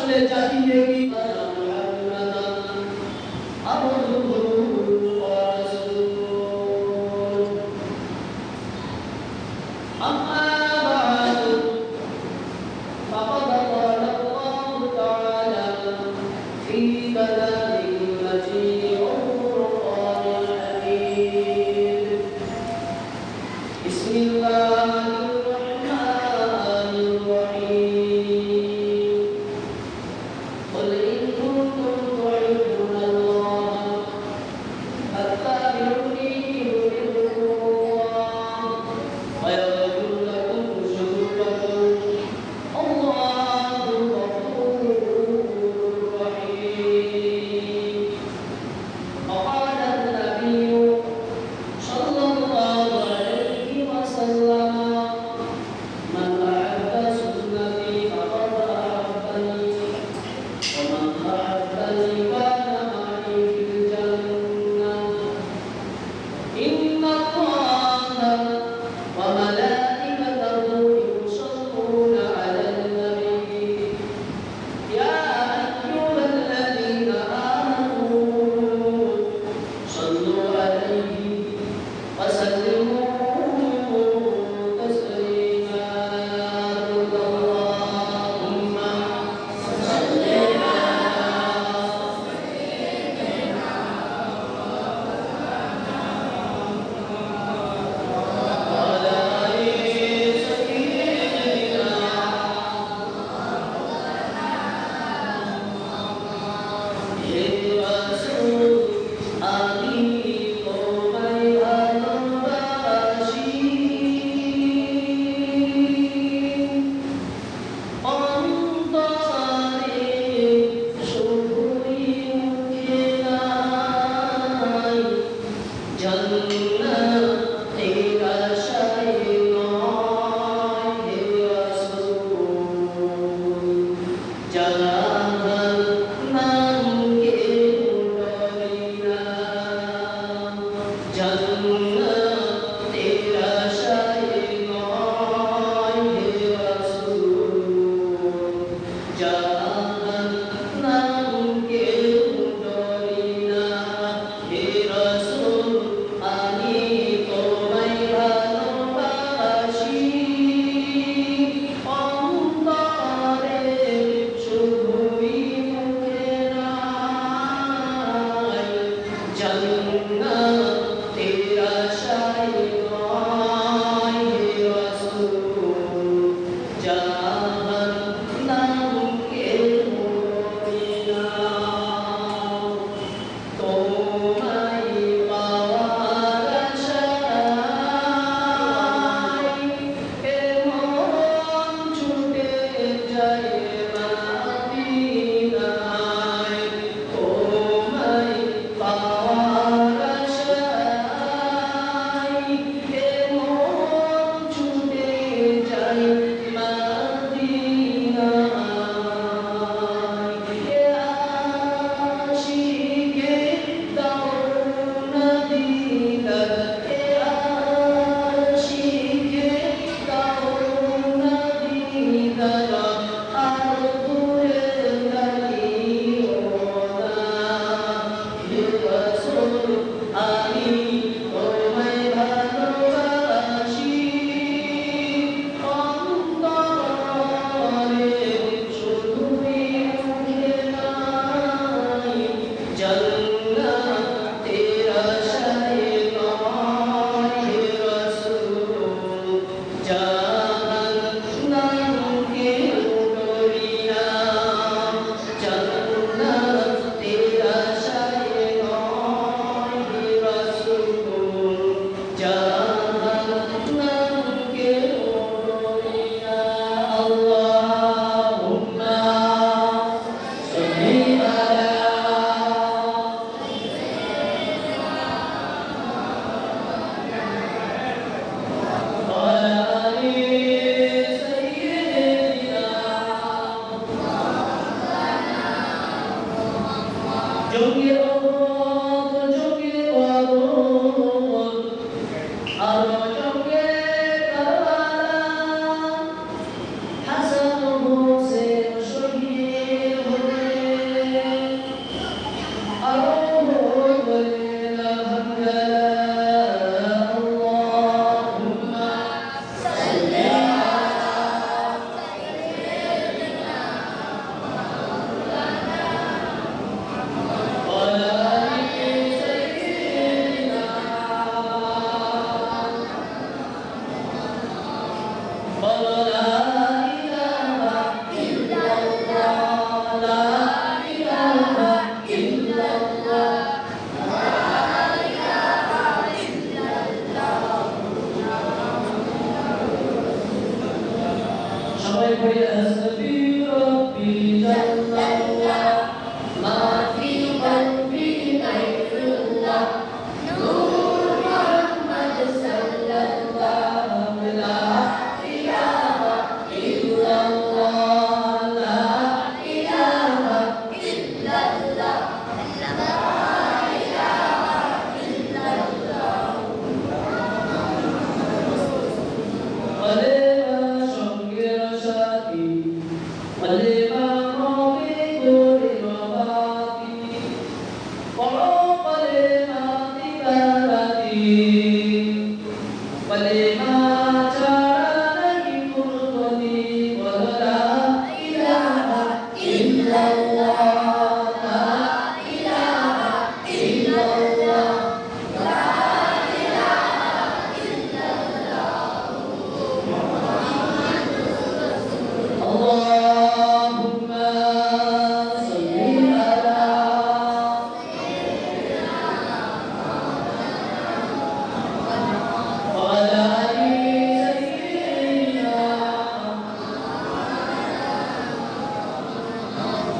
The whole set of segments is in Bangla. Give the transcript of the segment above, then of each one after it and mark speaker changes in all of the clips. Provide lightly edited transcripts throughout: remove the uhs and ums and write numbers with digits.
Speaker 1: আসলে জাতিয়ে কি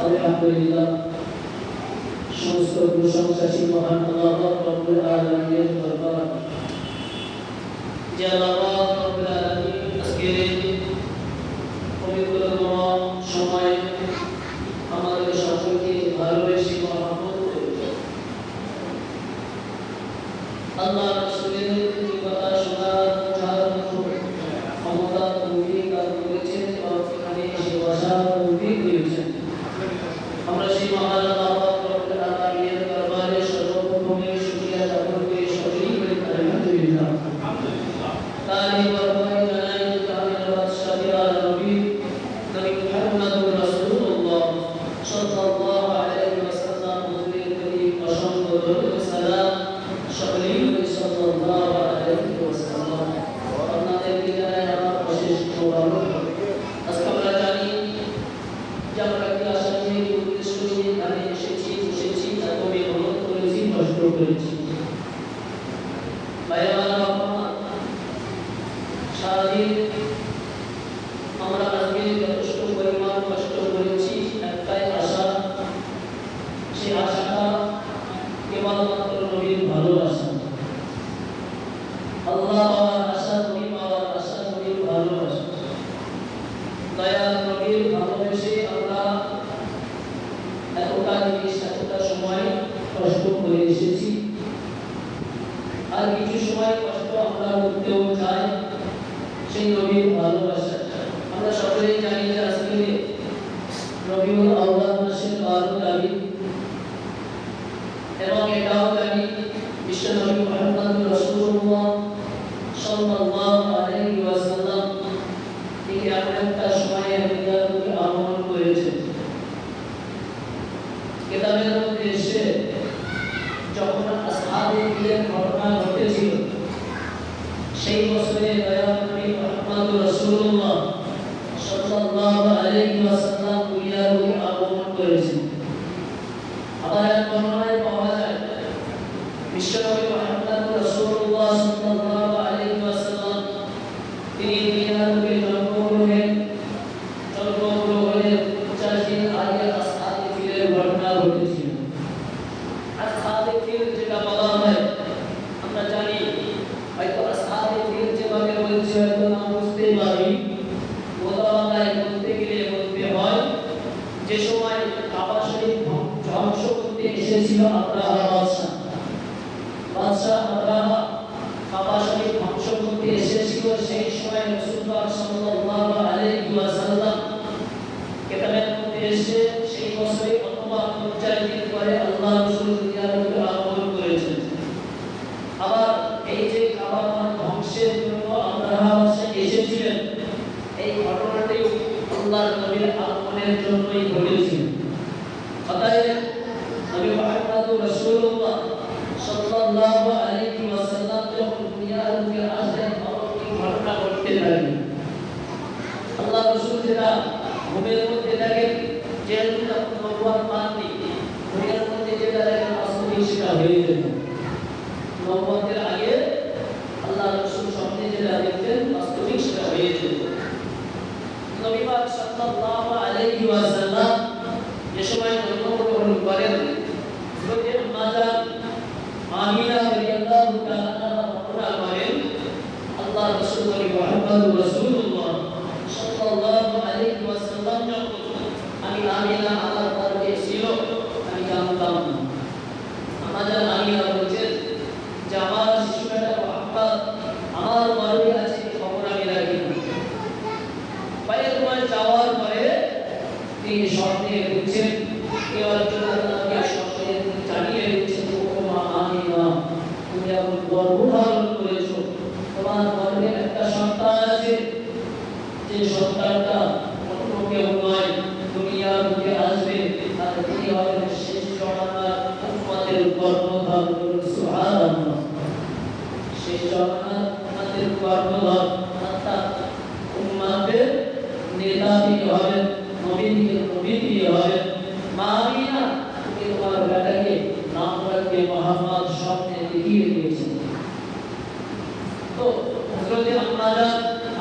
Speaker 1: আলহামদুলিল্লাহ সমস্ত প্রশংসা সেই মহান আল্লাহ রব্বুল আলামিনের দরবার। যে আল্লাহ রব্বুল আলামিন আজকের পবিত্রতম সময় আমাদের সকলকে ভালোবেসে মহব্বত করে আল্লাহ রাসূলের কথা শোনার বোঝার ক্ষমতা তৌফিক দান করেছেন এবং এখানে এসে বসার তৌফিক দিয়েছেন। আমরা সেই মহান আল্লাহ রব্বুল আলামিনের দরবারে সর্বপ্রথমে শুকরিয়া জ্ঞাপন করি, সকলেই বলি আলহামদুলিল্লাহ। তারই বরকতে জানাই কামিলাত শাফিআ নবী মুহাম্মদুর রাসূলুল্লাহ সাল্লাল্লাহু আলাইহি ওয়াসাল্লাম হুজুরের প্রতি অসংখ্য দরুদ ও সালাম, সকলেই বলি সাল্লাল্লাহু আলাইহি ওয়াসাল্লাম। আপনাদেরকে জানাই আমার অশেষ মোবারক। আজকে আমরা জানি যে আমরা কি আশা নিয়ে কি উদ্দেশ্য নিয়ে এখানে এসেছি, বসেছি, তাকে মেহনত করেছি, কষ্ট করেছি। ভাই আমার সারাদিন আমরা আজকে যথেষ্ট পরিমাণ কষ্ট করেছি, একটাই আশা, সেই আশাটা কেবলমাত্র নবীর ভালোবাসা। আল্লাহ পাওয়ার আশা, নবী পাওয়ার আশা, নবীর ভালোবাসা। দয়াল নবীর ভালোবেসে আমরা এতটা জিনিস এতটা সময় কষ্ট করে এসেছি, আর কিছু সময় কষ্ট আমরা করতেও চাই সেই নবীর ভালোবাসা। আমরা সকলেই জানি যে আজকে রবিউল আউয়াল মাসের 12 তারিখ, এবং এটাও জানি বিশ্বনবী মুহাম্মদুর রাসূলুল্লাহ সাল্লাল্লাহু আলাইহি ওয়াসাল্লাম তিনি এমন একটা সময়ে দুনিয়াতে আগমন করেছেন। কিতাবের মধ্যে এসে যখন আসহাবে ফিলের ঘটনা ঘটেছিল, সেই বছরে দয়াল নবী মুহাম্মদুর রাসূলুল্লাহ সাল্লাল্লাহু আলাইহি ওয়াসাল্লাম দুনিয়াতে আগমন করেছেন। আবার এক বর্ণনায় পাওয়া যায় বিশ্বনবী মুহাম্মদুর রাসূলুল্লাহ সাল্লাল্লাহু আলাইহি ওয়াসাল্লাম তিনি দুনিয়াতে জন্মগ্রহণের 50 দিন আগে আসহাবে ফিলের ঘটনা ঘটেছিল। আসহাবে ফিল যেটা বলা হয় আমরা জানি, হয়তো আসহাবে ফিল যেভাবে বলছে হয়তো না বুঝতে পারি, বাংলায় বলতে গেলে বলতে হয় যে সময় কাবা শরীফ ধ্বংস করতে এসেছিল আব্রাহা বাদশা আব্রাহা কাবা শরীফ ধ্বংস করতে এসেছিল, সেই সময় রাসূলুল্লাহ সাল্লাল্লাহু আলাইহি ওয়াসাল্লাম কিতাবের মধ্যে এসে সেই বছরে অথবা 50 দিন পরে আল্লাহ রাসূল দুনিয়াতে আগমন করেছেন। আবার এই যে কাবা ধ্বংসের জন্য আব্রাহা এসেছিলেন, এই ঘটনাটি আল্লাহর নবীর আগমনের জন্যই ঘটেছিল। অতএব নবী মুহাম্মদুর রাসূলুল্লাহ সাল্লাল্লাহু আলাইহি ওয়াসাল্লাম যখন দুনিয়াতে আসেন, অলৌকিক ঘটনা ঘটতে থাকে। আল্লাহ রাসূল যেটা ঘুমের মধ্যে দেখেন, যেহেতু তখন নবুয়ত পাননি, ঘুমের মধ্যে যেটা দেখেন বাস্তবিক সেটা হয়ে যেত। নবুয়তের আগে আল্লাহ রাসূল স্বপ্নে যেটা দেখতেন বাস্তবিক সেটা হয়ে যেত। নবী পাক সাল্লাল্লাহু আলাইহি ওয়াসাল্লাম যে সময় জন্মগ্রহণ করেন, হযরত মাজার আমিনা রাদিয়াল্লাহু তাআলা বর্ণনা করেন আল্লাহ রাসূল নবী মুহাম্মদুর রাসূলুল্লাহ সাল্লাল্লাহু আলাইহি ওয়াসাল্লাম যখন আমি আমিনা আমার গর্ভে ছিল আমি জানতাম না। আমাদের আমিনা বলছেন যে আমার শিশুটা মুহাম্মদ আমার গর্ভে আছে, খবর আমি রাখি না। কয়েক মাস যাওয়ার পরে তিনি স্বপ্নে দেখছেন, এই অর্জন আল্লাহকে স্বপ্নে জানিয়ে দিচ্ছেন, ও মা আমিনা তুমি এখন গর্ভধারণ করেছো, তোমার গর্ভে একটা সন্তান আছে, যে সন্তানটা অন্য কেউ নয়, দুনিয়ার বুকে আসবে, আর তিনি হবেন শেষ জামানার উম্মতের কর্ণধার। সুবহানাল্লাহ, শেষ জামানার উম্মতের কর্ণধার অর্থাৎ উম্মতের নেতা তিনি হবেন, নবী তিনি হবেন। মা আমিনা তুমি তোমার বেটাকে নাম রাখবে মুহাম্মদ স্বপ্নে দেখিয়ে দিয়েছেন। তো হযরত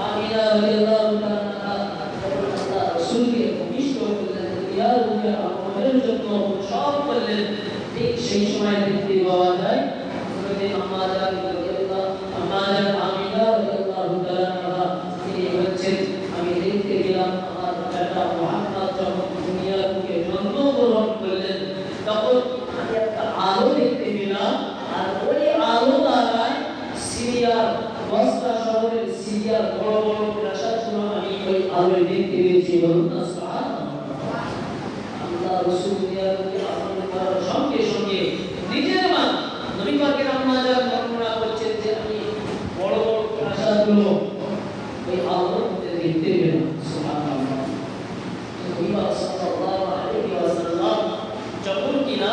Speaker 1: আমিনা রাদিয়াল্লাহু তাআলা রাসূলকে ভূমিষ্ঠ করলেন, ইয়া ঘরের জন্য সব করলেন। ঠিক সেই সময় দেখতে পাওয়া যায় হযরত আম্মা জান আমিনা রাদিয়াল্লাহু তাআলা তিনি বলছেন, আমি দেখতে গেলাম আমার বেটা মুহাম্মদ যখন দুনিয়ার বুকে জন্মগ্রহণ করলেন তখন আমি একটা আলো দেখতে পেলাম, আর ওই আলো দ্বারাই সিরিয়ার বসরা শহরের সিরিয়ার বড় বড় প্রাসাদগুলো আমি ওই আলোয় দেখতে পেয়েছি। বলুন না সুবহানাল্লাহ। আল্লাহ রাসূল দুনিয়ার বুকে আগমন করার সঙ্গে সঙ্গে নিজের মা নবী পাকের আম্মা জান বর্ণনা করছেন যে আমি বড় বড় প্রাসাদগুলো ওই আলোর মধ্যে দেখতে পেলাম। সুবহানাল্লাহ। নবী পাক সাল্লাল্লাহু আলাইহি ওয়াসাল্লাম যখন কিনা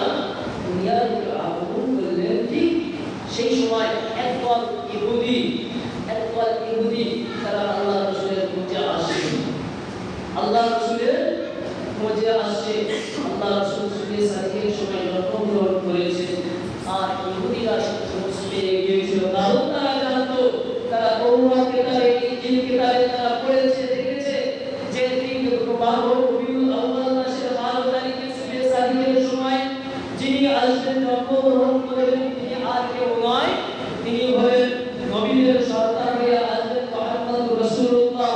Speaker 1: দুনিয়ার বুকে আগমন করলেন, ঠিক সেই সময় একদল ইহুদি তারা আল্লাহ রাসূলের খোঁজে আসে। আল্লাহ রাসূলের খোঁজে আসে। আল্লাহ রাসূল সাল্লাল্লাহু আলাইহি সময় জন্মগ্রহণ করেছেন, আর ইহুদিরা সমস্ত পেয়ে গিয়েছিল। কারণ তারা জানতো, তারা তওরাত কিতাবে ইনজিল কিতাবে তারা পড়েছে, দেখেছে যে তিনি রবিউল আউয়াল মাসের 12 তারিখে সুবে সাদিকের সময় যিনি আসবেন জন্মগ্রহণ করবেন তিনি আর কেউ নয়, তিনি হলেন নবীদের সরদার হয়ে আসবেন মুহাম্মদুর রাসূলুল্লাহ।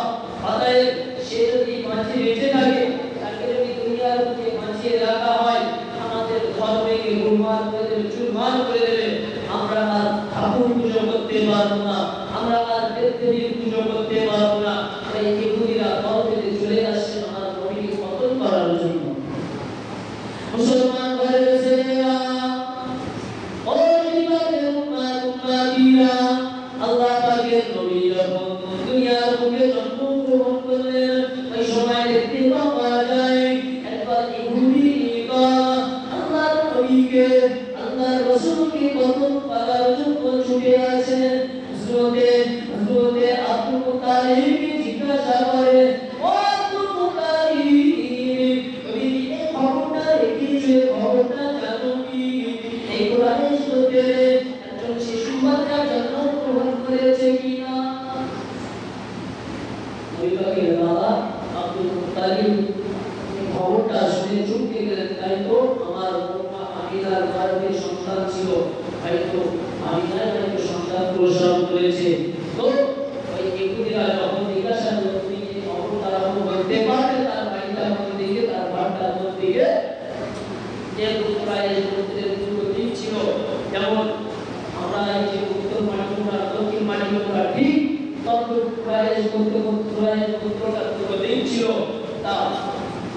Speaker 1: অতএব সে যদি বাঁচিয়ে বেঁচে থাকে, তাকে যদি দুনিয়ার বুকে বাঁচিয়ে রাখা হয়, আমাদের ধর্মকে গুরমার করে দেবে, চুরমার করে দেবে। আমরা আর ঠাকুর পুজো করতে পারবো না, আমরা আর দেবদেবীর পুজো করতে পারবো না। তাই ইহুদিরা ধর্মে চলে আসছে আমার নবীকে পতন করার জন্য। মুসলমান ভাইরা ছেলেরা, ও ইমানের উম্মাতিরা, আল্লাহ পাকের নবী যখন দুনিয়ার বুকে জন্মগ্রহণ করলেন, ওই সময় দেখতে পাওয়া যায় একবার ইহুদি আল্লাহর নবীকে, আল্লাহর রাসূলকে পতন করার জন্য ছুটে আসেন। হযরতে আব্দুল মুত্তালিবকে জিজ্ঞাসা করে, ও আব্দুল মুত্তালিব, তুমি এই খবরটা রেখেছো, খবরটা জানো কি? এই কুরাইশ লোকের একজন শিশু বাচ্চা জন্মগ্রহণ করেছে কিনা? নবী পাকের বাবা আব্দুল মুত্তালিব খবরটা শুনে চমকে গেলেন। তাই তো আমার মা আমিনার গর্ভে সন্তান ছিল, হয়তো আমিনার হয়তো সন্তান প্রসব করেছে। তো ওই ইহুদিরা যখন জিজ্ঞাসা করলো, তুমি কি খবরটা বলতে পারবে? তার বাড়িটা কোন দিকে, তার বাড়িটা কোন দিকে? যে কুরাইশ গোত্রের পূর্বদিক ছিল, যেমন আমরা এই যে উত্তর মাটিমুরা দক্ষিণ মাটিমুরা ঠিক তখন কুরাইশ গোত্রটা পূর্বদিক ছিল। তা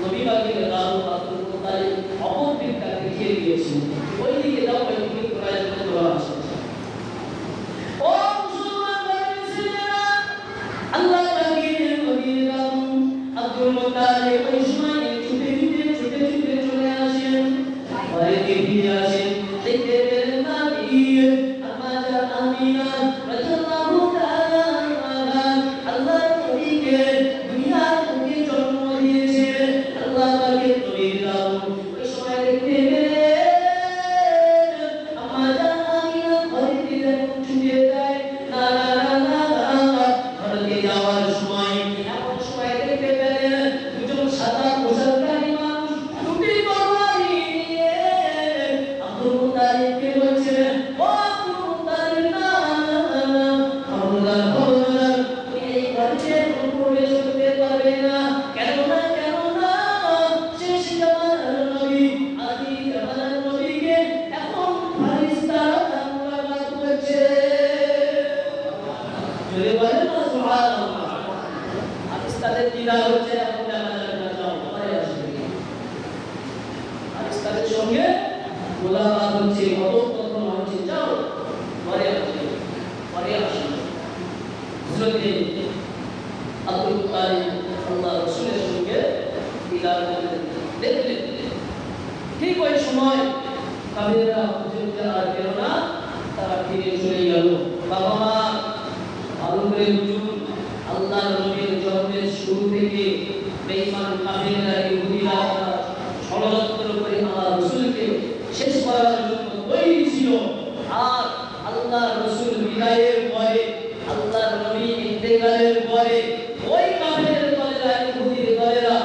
Speaker 1: নবী পাকের রাসূল আব্দুল মুত্তালিব অপর দিকটা দেখিয়ে দিয়েছেন, ওই দিকে যাও, ওই দিকে কুরাইশ গোত্র আছে। ও মুসলমান ভাইরা ছেলেরা, আল্লাহ পাকের নবীর রাসূল আব্দুল মুত্তালিব ওই সময় ছুটে চলে আসেন, ঘরে ফিরে আসেন। দেখতে পেলেন না আম্মা জান আমিনা রাদিয়াল্লাহু তাআলা আনহা আল্লাহর নবীকে দুনিয়ার বুকে জন্ম দিয়েছে। আল্লাহ পাকের নবীর রাসূল ওই সময় দেখতে পেলেন আম্মা জান আমিনা ঘরে ফিরে ছুটে যায়। না ঘরে যাওয়ার সময় এমন সময় দেখতে পেলেন দুজন সাদা পোশাকধারী মানুষ টুপি পরোয়ারি নিয়ে আব্দুল মুত্তালিবকে বলছেন, ও আব্দুল মুত্তালিব, না খবরদার, তুমি এই ঘরে প্রবেশ করতে পারবে না। কেন না শেষ জামানার নবী, আদি জামানার নবীকে এখন ফারিস্তারা মুলাকাত করছে। জোরে বলেন না সুবহানাল্লাহ। ফারিস্তাদের দিদার হচ্ছে, এখন দেখা যাবে না, যাও ঘরে আসবে। ফারিস্তাদের সঙ্গে মুলাকাত হচ্ছে, কথোপকথন হচ্ছে, যাও ঘরে আসবে। হযরতে আব্দুল মুত্তালিব আল্লাহ রাসূলের সঙ্গে দিদার করলেন, দেখলেন। ঠিক ওই সময় কাফেররা হুজুরকে আর পেল না, তারা ফিরে চলে গেল। বাবা মা ভালো করে বুঝুন, আল্লাহর নবীর জন্মের শুরু থেকে বেঈমান কাফেররা ইহুদিরা ষড়যন্ত্র করে আমার রাসূলকে শেষ করার জন্য তৈরি ছিল। আর আল্লাহর রাসূল বিদায়ের পরে, আল্লাহর নবী ইন্তেকালের পরে ওই কাফের দলেরা, ইহুদির দলেরা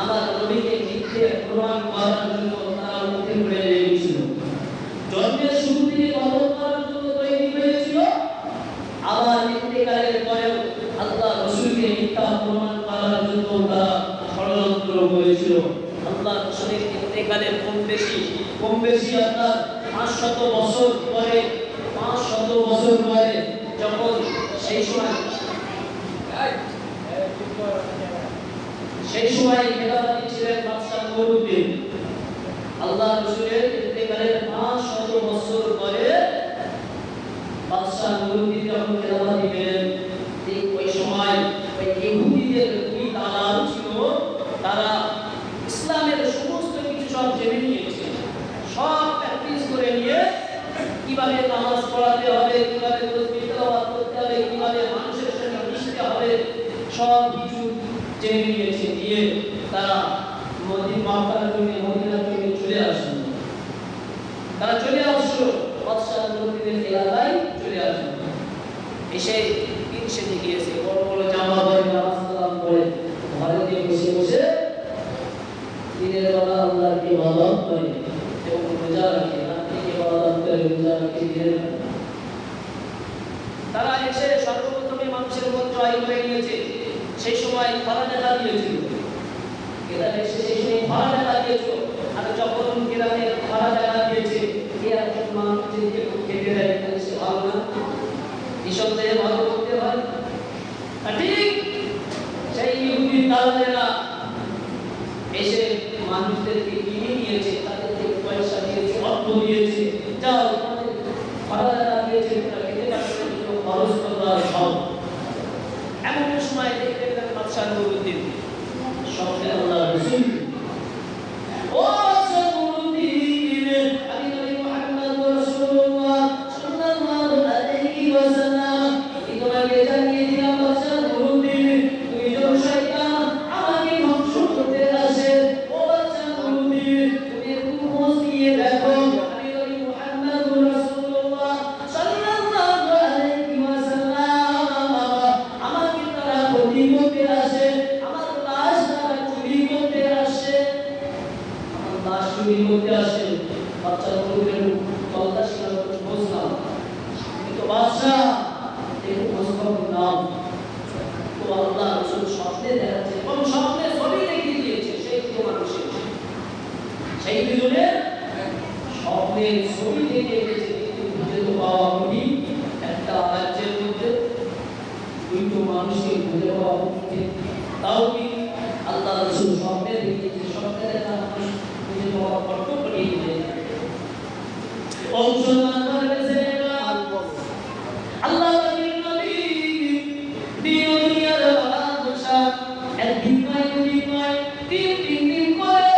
Speaker 1: আমার নবীকে মিথ্যে প্রমাণ করার জন্য করে লেগেছিল। জন্মের শুরু থেকে কবর করার জন্য তৈরি হয়েছিল, আবার ইন্তেকালের পরেও আল্লাহ রাসূলকে মিথ্যা প্রমাণ করার জন্য তারা ষড়যন্ত্র করেছিল। আল্লাহ রাসূলের ইন্তেকালের কম বেশি আপনার 500 বছর পরে, 500 বছর পরে যখন সেই সময় খেলাফতি ছিলেন বাদশাহ নূরউদ্দিন। আল্লাহ রাসূলের ইন্তেকালের 500 বছর পরে বাদশাহ নূরউদ্দিন যখন খেলাফতি পেলেন, ঠিক ওই সময় ওই ইহুদিদের দুই দালাল ছিল, তারা ইসলামের সমস্ত কিছু সব জেনে নিয়েছে, সব প্র্যাকটিস করে নিয়ে কিভাবে নামাজ পড়াতে হবে, কিভাবে তাসবিহ তেলাওয়াত করতে হবে, কিভাবে মানুষের সঙ্গে মিশতে হবে, সব কিছু জেনে নিয়েছে। দিয়ে তারা মদিনার জন্য চলে আসলো। তারা চলে আসলো বাদশাহ নূরউদ্দিনের এলাকায় চলে আসলো। এসে দিন সেজে গিয়েছে, বড় বড় জামা পরে, নামাজ কালাম পরে, ঘরে দিয়ে বসে বসে দিনের বেলা আল্লাহকে ইবাদত করে এবং রোজা রাখে, রাত্রিকে ইবাদত করে, রোজা রাখে দিনের বেলা। তারা এসে সর্বপ্রথমে মানুষের মন জয় করে নিয়েছে। সেই সময় খরা দেখা দিয়েছিল, গ্রামে এসে সেই সময় খরা দেখা দিয়েছিল। আর যখন গ্রামে খরা দেখা দিয়েছে, কে একজন মানুষ যে খেতে দেয়, তাহলে সে ভালো না, নিঃসন্দেহে ভালো করতে হয়। ঠিক সেই ইহুদি দালালেরা এসে মানুষদেরকে কিনে নিয়েছে, তাদেরকে পয়সা দিয়েছে, অর্থ দিয়েছে, যাও তোমাদের খরা দেখা দিয়েছে, তোমরা খেতে পারবে, খরচ করবা সব। এমন সময় দেখতে পেলেন বাদশাহ নূরউদ্দিন স্বপ্নে আল্লাহ রাসূল, ও বাদশাহ নূরউদ্দিন, আমি নবী মুহাম্মদ রাসূলুল্লাহ সাল্লাল্লাহু আলাইহি ওয়াসাল্লাম তোমাকে জানিয়ে দিলাম বাদশাহ নূরউদ্দিন, তুমি যখন শয়তান আমাকে ধ্বংস করতে আসে, ও বাদশাহ নূরউদ্দিন, তুমি একটু খোঁজ নিয়ে দেখো, আমি নবী মুহাম্মদ রাসূলুল্লাহ সাল্লাল্লাহু আলাইহি ওয়াসাল্লাম আমাকে তারা ক্ষতি করতে আসে, আমার লাশ তারা চুরি করতে আসে, আমার লাশ চুরি করতে আসে। বাদশাহ নূরউদ্দিন তল্লাশি করে বুঝলাম, কিন্তু বাদশাহ একটু খোঁজ খবর নাও। তো আল্লাহ রাসূল স্বপ্নে দেখাচ্ছে এবং স্বপ্নে ছবি দেখিয়ে দিয়েছে সেই দুটো মানুষের, সেই দুজনের স্বপ্নে ছবি দেখিয়ে দিয়েছে। কিন্তু খুঁজে তো পাওয়া কঠিন, একটা রাজ্যের মধ্যে দুটো মানুষকে খুঁজে পাওয়া কঠিন। তাও কি আল্লাহ রাসূল স্বপ্নে দেখিয়েছে, স্বপ্নে দেখা মানুষ খুঁজে পাওয়া বড় কঠিন হয়ে যায়। ও মুসলমান বলেছে আল্লাহ নবী দুনিয়ার বাদশা একদিন নয়, দুদিন নয়, তিন দিন করে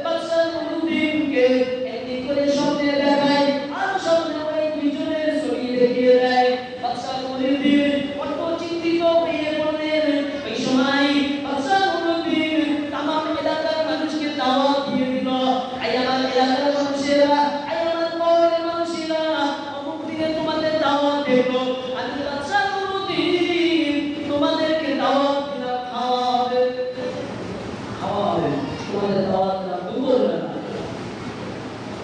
Speaker 1: বাদশাহ নূরউদ্দিনকে একদিন করে স্বপ্নে দেখায়, আর স্বপ্নে ওই দুইজনের ছবি দেখিয়ে দেয়। বাদশাহ নূরউদ্দিন কত চিন্তিত হয়ে পড়লেন। ওই সময় বাদশাহ নূরউদ্দিন তামাম এলাকার মানুষকে দাওয়াত দিয়ে দিল, আই আমার এলাকার মানুষেরা, আই আমার কওমের মানুষেরা, অমুক দিনে তোমাদের দাওয়াত দেব। আমি বাদশাহ নূরউদ্দিন তোমাদেরকে দাওয়াত দিলাম, খাওয়াবে, তোমাদের দাওয়াত দিলাম, দুপুর বেলা।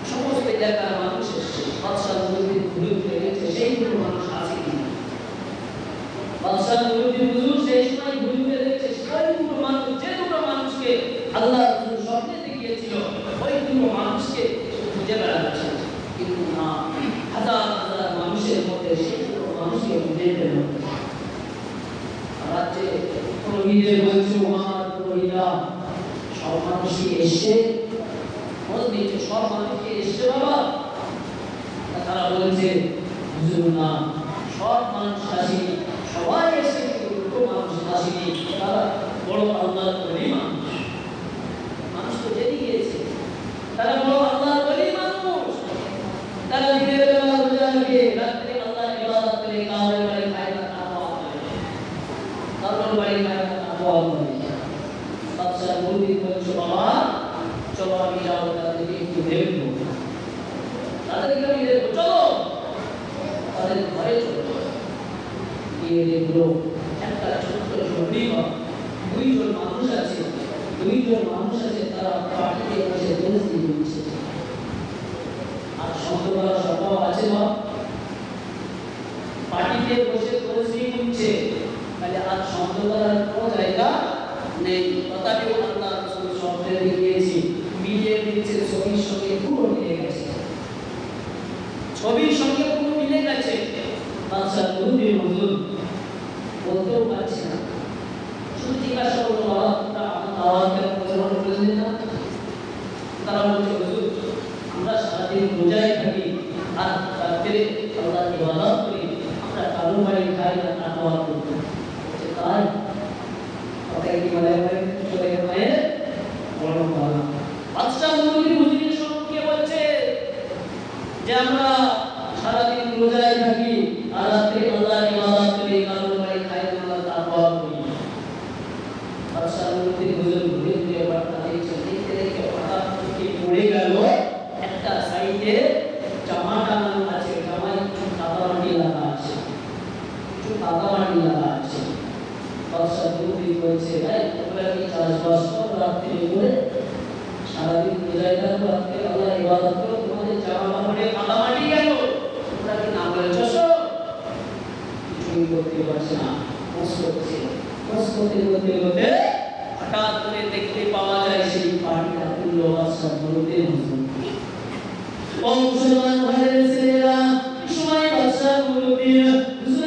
Speaker 1: সমস্ত এলাকার মানুষ এসেছে, বাদশাহ নূরউদ্দিন ঘুরে ঘুরে গেছে, সেই দুটো মানুষ আছে কিনা। বাদশাহ নূরউদ্দিন হুজুর সেই সময় ঘুরে ঘুরে দেখছে, সেই দুটো মানুষ, যে দুটো মানুষকে আল্লাহ রাসূল স্বপ্নে দেখিয়েছিল, ওই দুটো মানুষকে খুঁজে বেড়াচ্ছে। কিন্তু না, হাজার হাজার মানুষের মধ্যে সেই দুটো মানুষকে খুঁজে পেল না। রাজ্যে পুরোহিতদের বলছে, ওমার পুরোহিতরা সব মানুষই এসে খোঁজ নিচ্ছে, সব মানুষকে এসছে বাবা। তারা বলছে হুজুর না, সব মানুষ আসেনি, সবাই এসে কিন্তু দুটো মানুষ আসেনি, তারা বড় আল্লাহর ওলি মানুষ। মানুষ তো জেনে গিয়েছে তারা বড় আল্লাহর ওলি মানুষ। তারা দিনের বেলা রোজা রাখে, রাত্রে আল্লাহর ইবাদত করে, কাউরে বাড়ি খায় না, খাওয়া করে, কাউরে বাড়ি খায় না, খাওয়া করে। বাদশাহ নূরউদ্দিন বলছে, বাবা চলো আমি যাবো, তাদেরকে একটু দেখবো, তাদেরকে আমি দেখবো, চলো তাদের ঘরে চলো। গিয়ে দেখলো একটা ছোট্ট ঝুড়িঘর, দুইজন মানুষ আছে, তারা পাটিতে বসে দোষ দিয়ে দিচ্ছে। মাটিতে বসে তসবিহ করছে, তাহলে আর শব্দ করার কোনো জায়গা নেই। তথাপিও আল্লাহ রাসূল শব্দের দিয়েছি মিলিয়ে দিচ্ছে, ছবির সঙ্গে পুরো মিলে গেছে, ছবির সঙ্গে পুরো মিলে গেছে। বাদশা নবী হুজুর বলতেও পারছে না, শুধু জিজ্ঞাসা করলো বাবা আমার আওয়াজ কেন প্রচারণ করলেন না? তারা বলছে হুজুর আমরা সারাদিন রোজায় থাকি আর রাত্রে আল্লাহর ইবাদত করি, আমরা কারো বাড়ি খাই না তাকওয়া করি। তাই ওটাই কি বলে চলে গেছে বড় ভালো। বাদশা নবী হুজুরের সম্পর্কে বলছে যে আমরা সারাদিন রোজায় থাকি আর রাত্রে আল্লাহর ইবাদত করি, কারো বাড়ি খাই না তাকওয়া করি। বাদশা নবী হুজুর ঘুরে ঘুরে বার্তা দিয়েছে, দেখতে দেখতে হঠাৎ কি পড়ে গেল একটা সাইডে জামা টাঙানো আছে, জামায় কিছু কাদামাটি লাগা আছে, কিছু কাদামাটি লাগা আছে। বাদশা নবী বলছে ভাই তোমরা কি চাষবাস করো রাত্রে করে, সারাদিন রোজায় থাকো রাত্রে আল্লাহর ইবাদত করো, তোমাদের জামা কাপড়ে কাদামাটি কেন? তোমরা কি না বলেছো? কিছুই করতে পারছে না, করতে হঠাৎ করে দেখতে পাওয়া যায় সেই পানিটা তুললো বাদশা নবী হুজুর। ও মুসলমান ভাইয়ের ছেলেরা, সময় বাদশা নবী হুজুর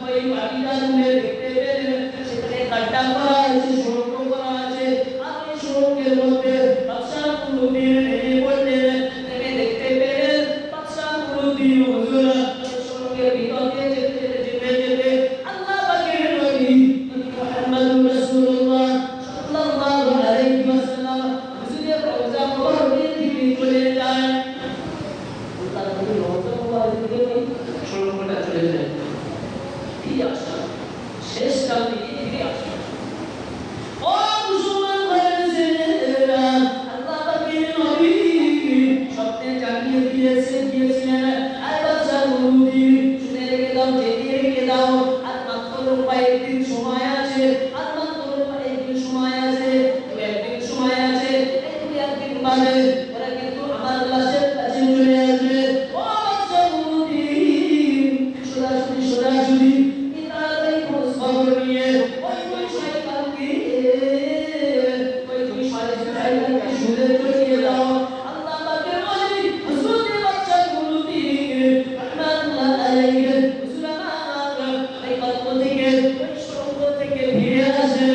Speaker 1: ওই পানিটা তুলে দেখতে পেলেন সেখানে কাটা করা আছে, সুরঙ্গ করা আছে, আর ওই সুরঙ্গের মধ্যে বাদশা নবী নেমে পড়লেন। নেমে দেখতে পেলেন বাদশা নবী হুজুর সুরঙ্গের ভিতর দিয়ে যেতে আল্লাহ পাকের নবী মুহাম্মদুর রাসূলুল্লাহ সাল্লাল্লাহু আলাইহি ওয়াসাল্লাম হুজুরের রওজা মুবারকের দিকে চলে যায়। আল্লাহ নবী রওজা মুবারকের দিকে সুরঙ্গটা চলে যায়, ফিরে আসে, শেষ কাল দিকে ফিরে আসে। ও মুসলমান ভাইয়ের ছেলেরা, আল্লাহ পাকের নবী স্বপ্নে জানিয়ে দিয়েছিলেন আর বাদশা নবী শুনে রেখে দাও, জেনে রেখে দাও, আর মাত্র কয়েকদিন সময় আছে, আর মাত্র কয়েকদিন সময় আছে, একদিন সময় আছে, একদিন বাদে ওরা কিন্তু আমার লাশের কাছে চলে আসবে। ও বাদশা নবী সরাসরি তাড়াতাড়ি খোঁজ খবর নিয়ে ওই শয়তানকে শুলে চলিয়ে দাও। আল্লাহ পাকের ওলি হযরত বাদশা নবী রাহমাতুল্লাহ আলাইহি হুজুর আমার এই কল্প থেকে ওই সুরঙ্গ থেকে ফিরে আসেন,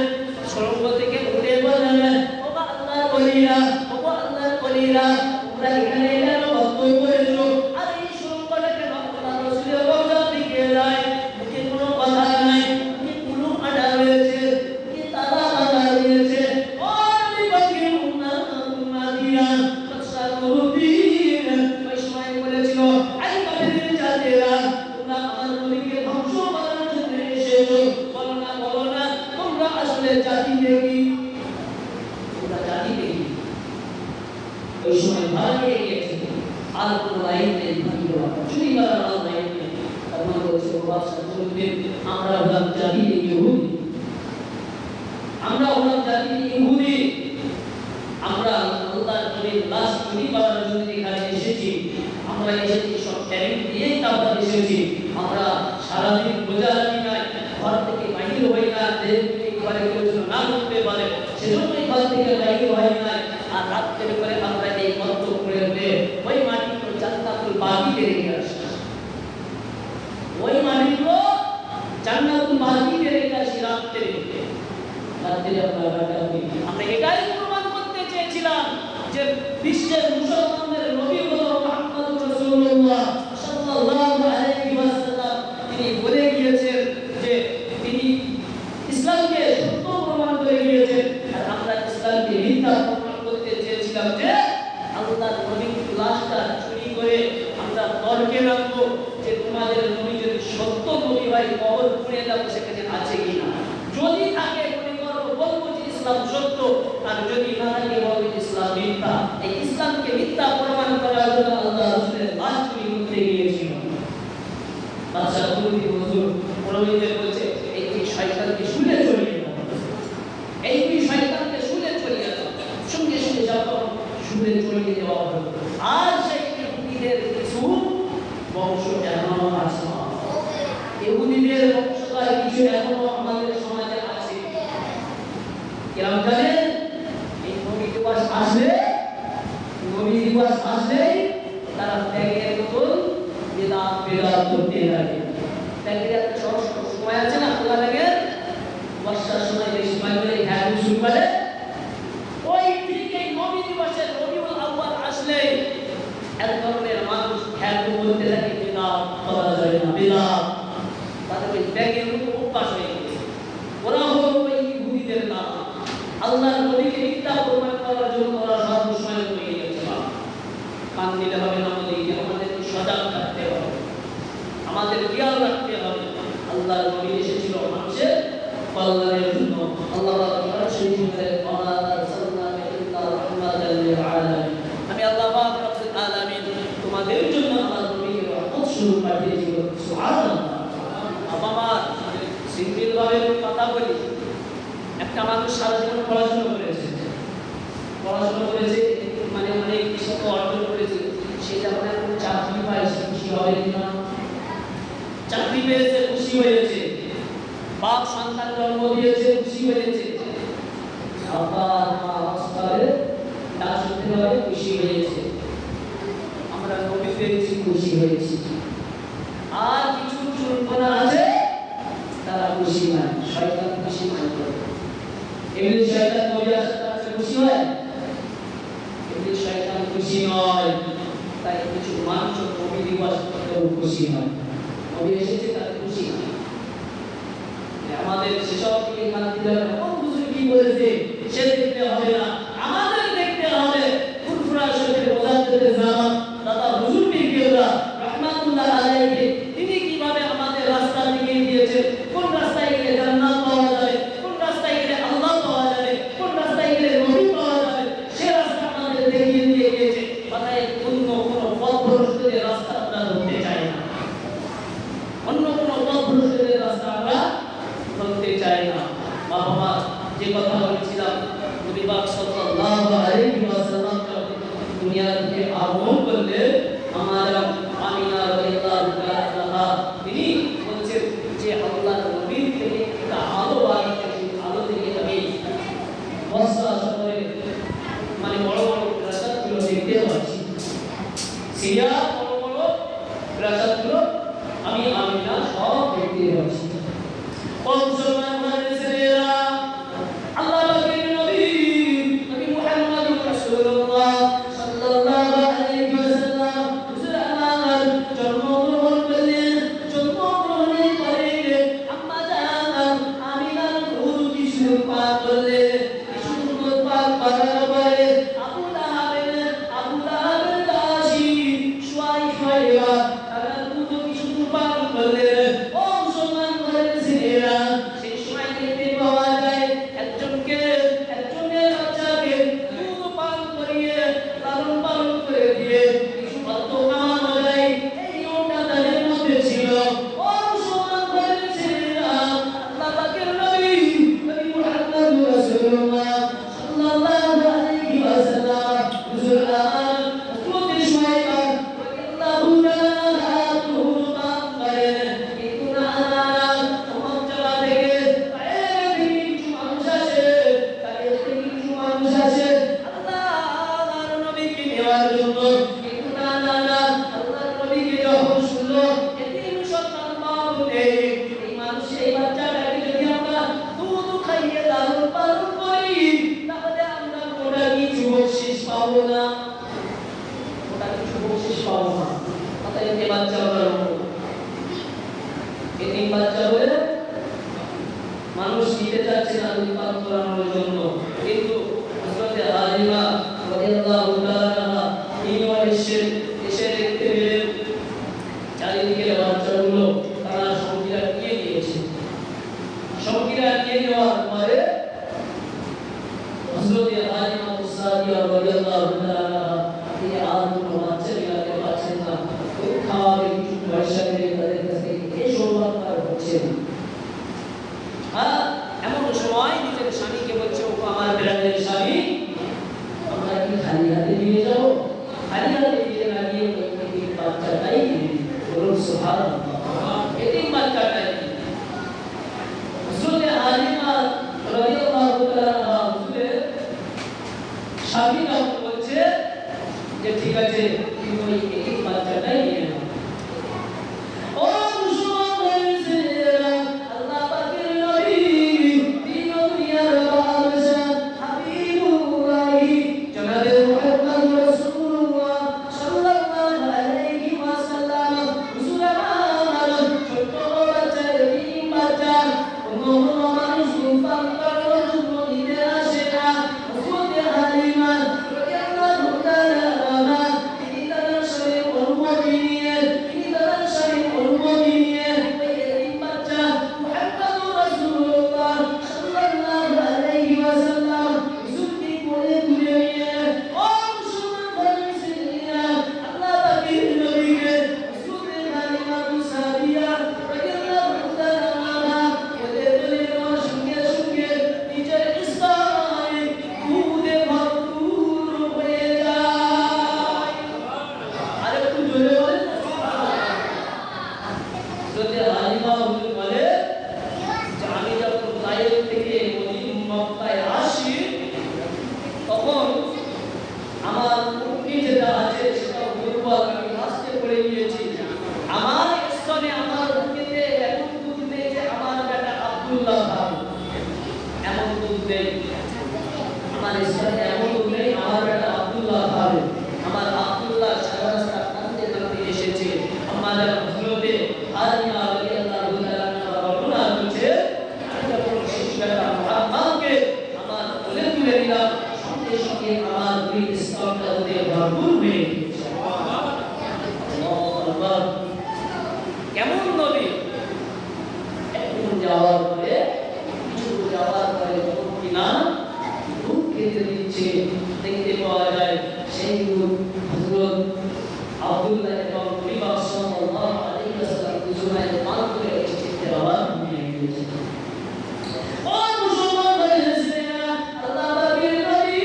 Speaker 1: সুরঙ্গ থেকে উঠে বলেন ও আল্লাহর ওলিরা, ও আল্লাহর ওলিরা তোমরা এখানে কেন বক্তব্য করেছো? আর এই সুরঙ্গটা কেন আল্লাহ রাসূলের রওজার দিকে যায়? মুখে কোনো কথা নাই, মুখে কোনো আডা রয়েছে, মুখে তালা লাগা রয়েছে। ও নবী পাকের উম্মাতিয়া বাদশা নবী ওই সময় বলেছিল আই কাফেরের জাতিরা তোমরা আমার নবীকে ধ্বংস করার জন্য এসেছো, বলো না তোমরা আসলে জাতি দেখি, তোমরা জাতি দেখি। ওই সময় ভাগে গিয়েছে, আর কোনো লাইন নেই, ভাগি দেওয়া চুরি করার আর লাইন নেই। তখন বলছে বাদশা নবী আমরা হলাম জাতি ইহুদি, আমরা হলাম জাতি ইহুদি, আমরা আল্লাহর নবীর লাশ চুরি করার জন্য এখানে এসেছি, আমরা এসেছি সব ট্যালেন্ট দিয়েই তারপর এসেছি, আমরা সারাদিন রোজা রাখি নাই, ঘর থেকে বাহির হই না, ঘরে কেউ যেন না ঢুকতে পারে সেজন্যই ঘর থেকে বাহির হয় নাই। আর রাত্রে করে আমরা এই গর্ত করে ওই মাটিগুলো জান্নাতুল বাকিতে রেখে আসি, ওই মাটিগুলো জান্নাতুল বাকিতে রেখে আসি রাত্রে আমরা এটাই প্রমাণ করতে চেয়েছিলাম যে বিশ্বের মুসলমানদের নবী হলো মুহাম্মদুর রাসূলুল্লাহ সাল্লাল্লাহু আলাইহি ওয়াসাল্লাম। তিনি বলে গিয়েছেন যে তিনি ইসলামকে সত্য প্রমাণ করে গিয়েছেন, আর আমরা ইসলামকে মিথ্যা প্রমাণ করতে চেয়েছিলাম যে আল্লাহর নবীর লাশটা চুরি করে আমরা তর্কে রাখবো যে তোমাদের নবী যদি সত্য নবী হয় কবর খুঁড়ে যাবো সেখানে আছে কিনা, যদি থাকে বলবো যে ইসলাম সত্য, আর যদি না থাকে বলবো ইসলাম মিথ্যা। এই ইসলামকে মিথ্যা প্রমাণ করার জন্য আল্লাহ রাসূলের লাশ চুরি করতে গিয়েছিল। বাদশা নবী হুজুর পরবর্তীতে বলছে এই শয়তানকে শুলে চলিয়ে দাও, এই শয়তানকে শুলে চলিয়ে দাও। সঙ্গে সঙ্গে যখন শুলে চলিয়ে দেওয়া হলো, আর সেই ইহুদিদের কিছু বংশ এখনো আছে, কিছু এখনো আমাদের সমাজে আছে। কেমন জানেন, এই নবী দিবস আসলে তারা ব্যাগের মতন বেদাত করতে লাগে। ব্যাগের একটা সময় আছে না, খোলা ব্যাগের বর্ষার সময় এই সময় করে হ্যাঁ শুরু করে, ওই ঠিক এই নবী দিবসের রবিউল আউয়াল আসলে এক ধরনের মানুষ হ্যাঁ বলতে লাগে বেদাত করা যায় না, বেদাত। তাদের ওই ব্যাগের মতো অভ্যাস হয়ে গেছে। ওরা হলো ওই ইহুদিদের নাম, আল্লাহর নবীকে মিথ্যা প্রমাণ করার জন্য ওরা সর্বসময় হয়ে গেছে। কান দিলে হবে না, আমাদের সজাগ থাকতে হবে, আমাদের খেয়াল রাখতে হবে। আল্লাহর নবী এসেছিল মানুষের কল্যাণের জন্য। আল্লাহ তাআলা সেই বলে ওয়া আরসালনাকা ইল্লা রাহমাতাল লিল আলামিন, আমি আল্লাহ পাক রব্বুল আলামিন তোমাদের জন্য আমার নবীকে রহমত স্বরূপ পাঠিয়েছি। সুবহানাল্লাহ। বাবা সিম্পল ভাবে কথা বলি, একটা মানুষ সারা জীবন পড়াশোনা করেছে মানে অনেক কিছু অর্জন করেছে, সে যখন এখন চাকরি পায় সে খুশি হবে না? চাকরি পেয়েছে খুশি হয়েছে, বাপ সন্তান জন্ম দিয়েছে খুশি হয়েছে, আবার মা হাসপাতালে ডাক শুনতে হবে খুশি হয়েছে, আমরা নবী পেয়েছি খুশি হয়েছি। আর কিছু চুলপনা আছে তারা খুশি নয়, শয়তান খুশি নয়। এমনি শয়তান নবী আসতে খুশি হয়, এমনি শয়তান খুশি নয়। তাই কিছু মানুষ নবী দিবস করতেও খুশি হয়, নবী এসেছে তাদের খুশি। আমাদের সেসব দিকে কান দিলে হবে না, কোন হুজুর কি বলেছে সে দেখতে হবে না, আমাদের দেখতে হবে ফুরফুরা শরীফের মুজাদ্দিদ জামান দাদা হুজুর পীর কেবলা রাহমাতুল্লাহ আলাইহি তিনি কিভাবে আমাদের রাস্তা দেখিয়ে দিয়েছেন, কোন রাস্তায় গেলে জান্নাত পাওয়া যাবে, কোন রাস্তায় গেলে আল্লাহ পাওয়া যাবে, কোন রাস্তায় গেলে নবী পাওয়া যাবে, সে রাস্তা আমাদের দেখিয়ে দিয়ে গিয়েছে। অতএব অন্য কোনো পথভ্রষ্টদের রাস্তা আমরা ধরতে চাই না, অন্য কোনো পথভ্রষ্টদের রাস্তা আমরা ধরতে চাই না। বাবা যে কথা বলেছিলাম, নবী পাক সাল্লাল্লাহু আলাইহি ওয়াসাল্লাম দুনিয়াতে আগমন করলে আমাদের আমিনা রাদিয়াল্লাহু তাআলা তিনি বলছেন যে আল্লাহর নবীর থেকে একটা আলো বাড়িতে, সেই আলো থেকে আমি বর্ষা সময়ে মানে বড় বড় প্রাসাদগুলো দেখতে পাচ্ছি, সিরিয়া বড় বড় প্রাসাদগুলো আমি আমিনা সব দেখতে পাচ্ছি। মুসলমান মানুষেরা আল্লাহ পাকের নবী মুহাম্মদুর রাসূলুল্লাহ সাল্লাল্লাহু আলাইহি ওয়াসাল্লাম মুসলমান জন্মগ্রহণ করলেন। জন্মগ্রহণের পরে আম্মা জান আমিনার দুধ কিছু পান করলেন, কিছু দুধ পান করার পরে আবু লাহাবের দাসী সুয়াইবা তারা দুধ কিছু পান করলেন। ও মুসলমান মানুষেরা সেই সময় দেখতে পাওয়া যায় একজনের বাচ্চাকে দুধ পান করিয়ে লালন পালন করে দিয়ে কিছু ভাত খাওয়ানো যায়, এই নিয়মটা তাদের মধ্যে ছিল। ও মুসলমান মানুষেরা আল্লাহ পাকের নবী মুহাম্মদুর রাসূলুল্লাহ সাল্লাল্লাহু আলাইহি ওয়াসাল্লাম মুসলমান হযরত সুয়াইবা রাদিয়াল্লাহু তাআলা দুধ পান করেন। কিন্তু না মানুষ নিতে চাচ্ছে না দুধ পান করানোর জন্য, কিন্তু হযরত হালিমা রাদিয়াল্লাহু তাআলা তিনিও এসে দেখতে পেলেন চারিদিকে বাচ্চাগুলো তারা সঙ্গীরা নিয়ে নিয়েছে। সঙ্গীরা নিয়ে নেওয়ার পরে হযরত হালিমা সাদিয়া রাদিয়াল্লাহু তাআলা তিনি আর কোনো বাচ্চা নিতে পারছেন না, খাওয়াবে কিছু পয়সা দিয়ে তাদের কাছে এই সৌভাগ্য আর হচ্ছে না। এমন সময় নিজের স্বামীকে বলছে, ও আমার বিরাটের স্বামী, আমরা কি খালি হাতে নিয়ে যে ঠিক আছে তুমি ওই এই বাচ্চাটাই নিয়ে নাও। ও মুসলমান ভাইরা, আল্লাহ পাকের নবী প্রিয় দুনিয়ার বাদশা হাবিবুল্লাহ জনাবে মুহাম্মদ রাসূলুল্লাহ সাল্লাল্লাহু আলাইহি ওয়াসাল্লাম হুজুর আমার ছোট বাচ্চা এতিম বাচ্চা কোনো মানুষ গুফান করলো নিতে আসে না। হযরত হালিমা রাদিয়াল্লাহু তাআলা আনহা তিনি তার শরীরে অনুমতি নিয়ে ওই এতিম বাচ্চা মুহাম্মদ রাসূলুল্লাহ সাল্লাল্লাহু আলাইহি ওয়াসাল্লাম হুজুরকে কোলে তুলে নিয়ে ও মুসলমান ভাইরা, আল্লাহ পাকের নবীকে হযরত হালিমা সাদিয়া রাদিয়াল্লাহু তাআলা আনহা কোলে তুলে নেওয়ার সঙ্গে সঙ্গে নিজের স্তনে দুধে ভরপুর হয়ে যায়। আর একটু জোরে বলেন না সুবহানাল্লাহ। হযরত হালিমা হুজুর বলে যে আমি যখন তায়েফ থেকে মক্কায় আসি তখন আমার উটনি যেটা আছে সেটা দুর্বল, আমি রাস্তে পড়ে গিয়েছি। আমার স্তনে আমার বুকেতে এমন দুধ নেই যে আমার বেটা আব্দুল্লাহ খাবে, এমন দুধ নেই আমার স্তনে, এমন দুধ নেই আমার বেটা আব্দুল্লাহ খাবে। আমার আব্দুল্লাহ সারা রাস্তা কাঁদতে কাঁদতে এসেছে। আমাদের হযরতে হালিমা রাদিয়াল্লাহু তাআলা আনহা বর্ণনা করছে, আমি যখন সেই বেটা মুহাম্মদকে আমার কোলে তুলে দিলাম সঙ্গে সঙ্গে আমার দুই স্তনটা দুধে ভরপুর হয়ে গিয়েছে। আল্লাহু আকবার। কেমন নবী! একটু যাওয়ার পরে কিছু যাওয়ার পরে যখন কিনা দুধ খেতে দিচ্ছে দেখতে পাওয়া যায় সেই দুধ হযরত আব্দুল্লাহ এবং নবী পাক সাল্লাল্লাহু আলাইহি ওয়াসাল্লাম দুজনে পান করে এসেছে আবার নিয়ে গিয়েছে। ও মুসলমান ভাইরা, আল্লাহ পাকের নবী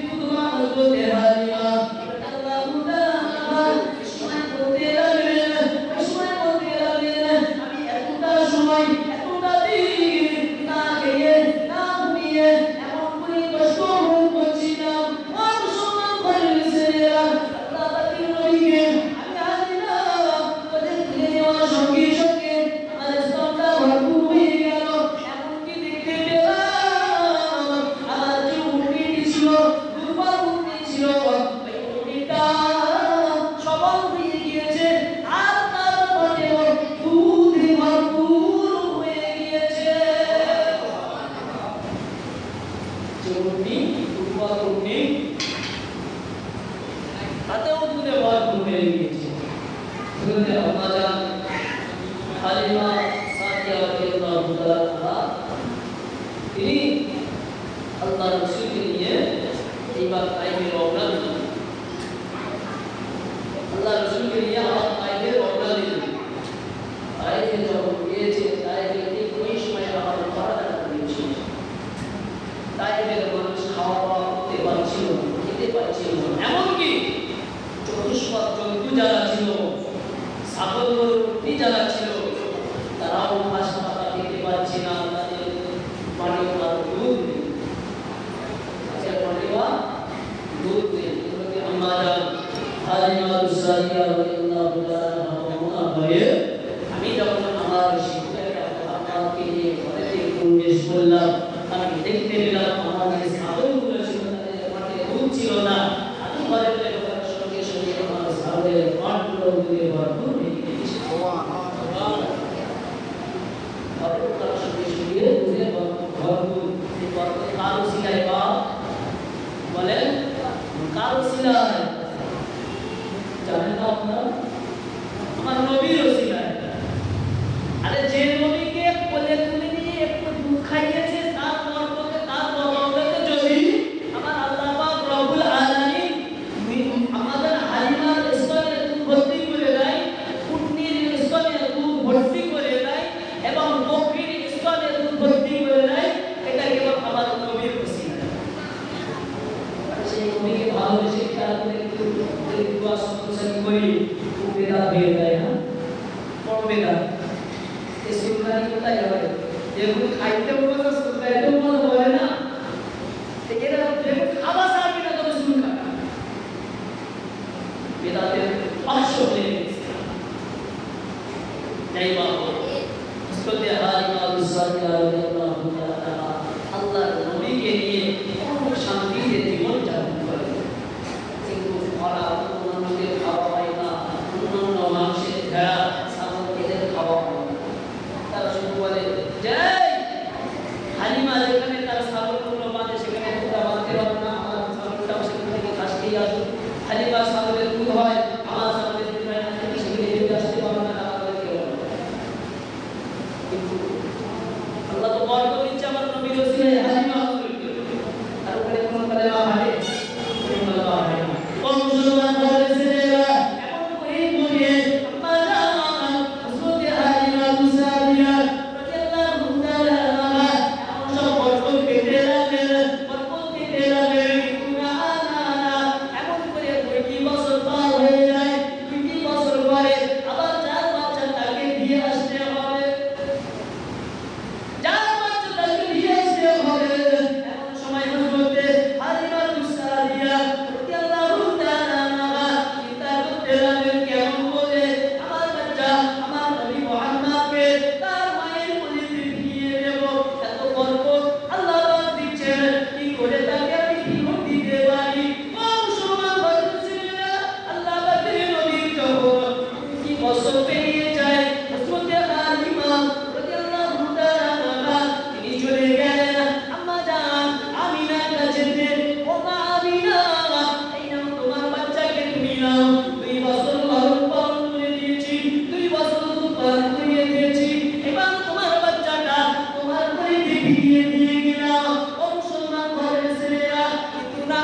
Speaker 1: কুতুবা হযরত হালিমা রাদিয়াল্লাহু তাআলা সময় বলতে লাগলেন আমি এতটা সময় এতটা দিন না খেয়ে না ঘুমিয়ে এমন করে কষ্ট ভোগ করছিলাম। ও মুসলমান ভাইরা, আল্লাহ পাকের নবীকে আমি হালিমা কোলে তুলে নেওয়ার সঙ্গে সঙ্গে আমার স্তনটা ভরপুর হয়ে গেল। এমনকি দেখতে পেলাম আমার যে উটনি ছিল, দুর্বল উটনি ছিল, ওই উটনিটা সবল হয়ে গিয়েছে আর তার পেটেও দুধে ভরপুর হয়ে গিয়েছে। যে উটনি দুর্বল উটনি তাতেও দুধে ভরপুর হয়ে গিয়েছে। হযরত আম্মাজান হালিমা সাদিয়া রাদিয়াল্লাহু তাআলা আনহা তিনি আল্লাহ রাসূলকে নিয়ে এইবার তাইফে রওনা দিলেন। আল্লাহ রাসূলকে নিয়ে আবার তাইফে রওনা দিলেন। তাইফে যখন গিয়েছে তাইফে ঠিক ওই সময় আবার খরাটা পড়েছিল। তাইফের মানুষ খাওয়া দাওয়া করতে পারছিল না, খেতে পারছিল না। এমনকি চতুষ্পদ জন্তু যারা ছিল, ছাগল গরু উটনি যারা ছিল, তারাও ঘাস পাতা খেতে পারছে না, তাদের পানি বা দুধ নেই। আচ্ছা, পানি বা দুধ নেই। আম্মাজান হালিমা সাদিয়া রাদিয়াল্লাহু তাআলা আনহা বলে, আমি যখন আমার শিশুটাকে আপনাকে নিয়ে ঘরেতে প্রবেশ করলাম, আমি দেখতে পেলাম আমার যে ছাগলগুলো ছিল তাদের মাঠে দুধ ছিল না। আমি ঘরে ঢোকার সঙ্গে সঙ্গে আমার ছাগলের মাঠগুলো দুধে ভরপুর হয়ে গিয়েছে। ঘরে ঢোকার সঙ্গে সঙ্গে দুধে ভরপুর। কারো সিলাই বা বলেন কারো সিলাই জানেন না আপনারা? আমার নবীর সিলাই। আরে যে নবীকে কোলে তুলে নিয়ে একটু দুধ খাইয়েছে তার বরকতে তার বদৌলতে যদি আমার আল্লাহ পাক রব্বুল আলামিন আমাদের হালিমার স্তনে দুধ ভর্তি করে দেয়, উটনির স্তনে দুধ ভর্তি করে দেয় এবং বকরির স্তনে দুধ ভর্তি করে দেয়, এটা কেবল আমার নবীর ওসিলা। সেই নবীকে ভালোবেসে খেয়াল করে একটু দোয়া সৎসঙ্গ করি, বেদাত হয়ে যায় না? বড় বেদাত। এই সুলতানি কোথায় যাবে? যেগুলো খাইতে বলে সুলতানিতেও বলে না, এরা যেগুলো খাওয়া যাবে না তবে সুলতান বেদাতের পার্শ্ব হয়ে গেছে। যাই বাবু হযরত হালিমা বিন রাদিয়াল্লাহু তাআলা আল্লাহর নবীকে নিয়ে খুব শান্তিতে জীবন যাপন করে, কিন্তু ওরা অন্যদের খাওয়া হয় না, অন্য মানুষের ভেড়া ছাগল এদের খাওয়া হয় না। তারা শুধু বলে যাই হালিমা যেখানে তার ছাগলগুলো বাঁধে সেখানে তোমরা বাঁধতে পারো না, আমার ছাগলটাও সেখান থেকে ঘাস খেয়ে আসো। হালিমা ছাগলের দুধ হয়, আমার ছাগলের দুধ হয় না, তুমি সেখানে যেতে আসতে পারো না, আমাদেরকে বলো। কিন্তু আল্লাহ তো বরকত দিচ্ছে আমার নবীর ওসিলায় হালিমা হুজুরকে, আর ওখানে কোনো কালেমা হাঁটে কোনো কালেমা হাঁটে না। ও মুসলমান ঘরের ছেলেরা, এমন করে বলে আম্মা জান হযরত হালিমা মুসাবিয়া রাদিয়াল্লাহু তাআলা এমন সব বরকত পেতে লাগলেন, বরকত পেতে লাগলেন। কিন্তু না এমন করে 20 বছর পার হয়ে যায়, 20 বছর পরে আবার চার বাচ্চা তাকে দিয়ে আসতে হবে, চার বাচ্চা তাকে দিয়ে আসতে হবে। এমন সময় হযরত হালিমা মুসাবিয়া রাদিয়াল্লাহু তাআলা চিন্তা করতে লাগলেন কেমন করে আমার বাচ্চা আমার নবী মুহাম্মদকে তার মায়ের কোলে ফিরিয়ে দেব। এত বরকত আল্লাহ পাক দিচ্ছেন, কি করে তাকে আমি ফিরিয়ে দিতে পারি? ও মুসলমান ভাইরা, আল্লাহ পাকের নবী যখন 20 বছর পেরিয়ে যায়, হযরত হালিমা রাদিয়াল্লাহু তাআলা তিনি চলে গেলেন আম্মা জান আমিনার কাছে। ও মা আমিনা, এই নাও তোমার বাচ্চাকে তুমি নাও, 2 বছর লালন পালন করে দিয়েছি, 2 বছর দুধ পান করিয়ে দিয়েছি, এবার তোমার বাচ্চাটা তোমার কোলে ফিরিয়ে দিয়ে গেলাম। ও মুসলমান ঘরের ছেলেরা, কিন্তু না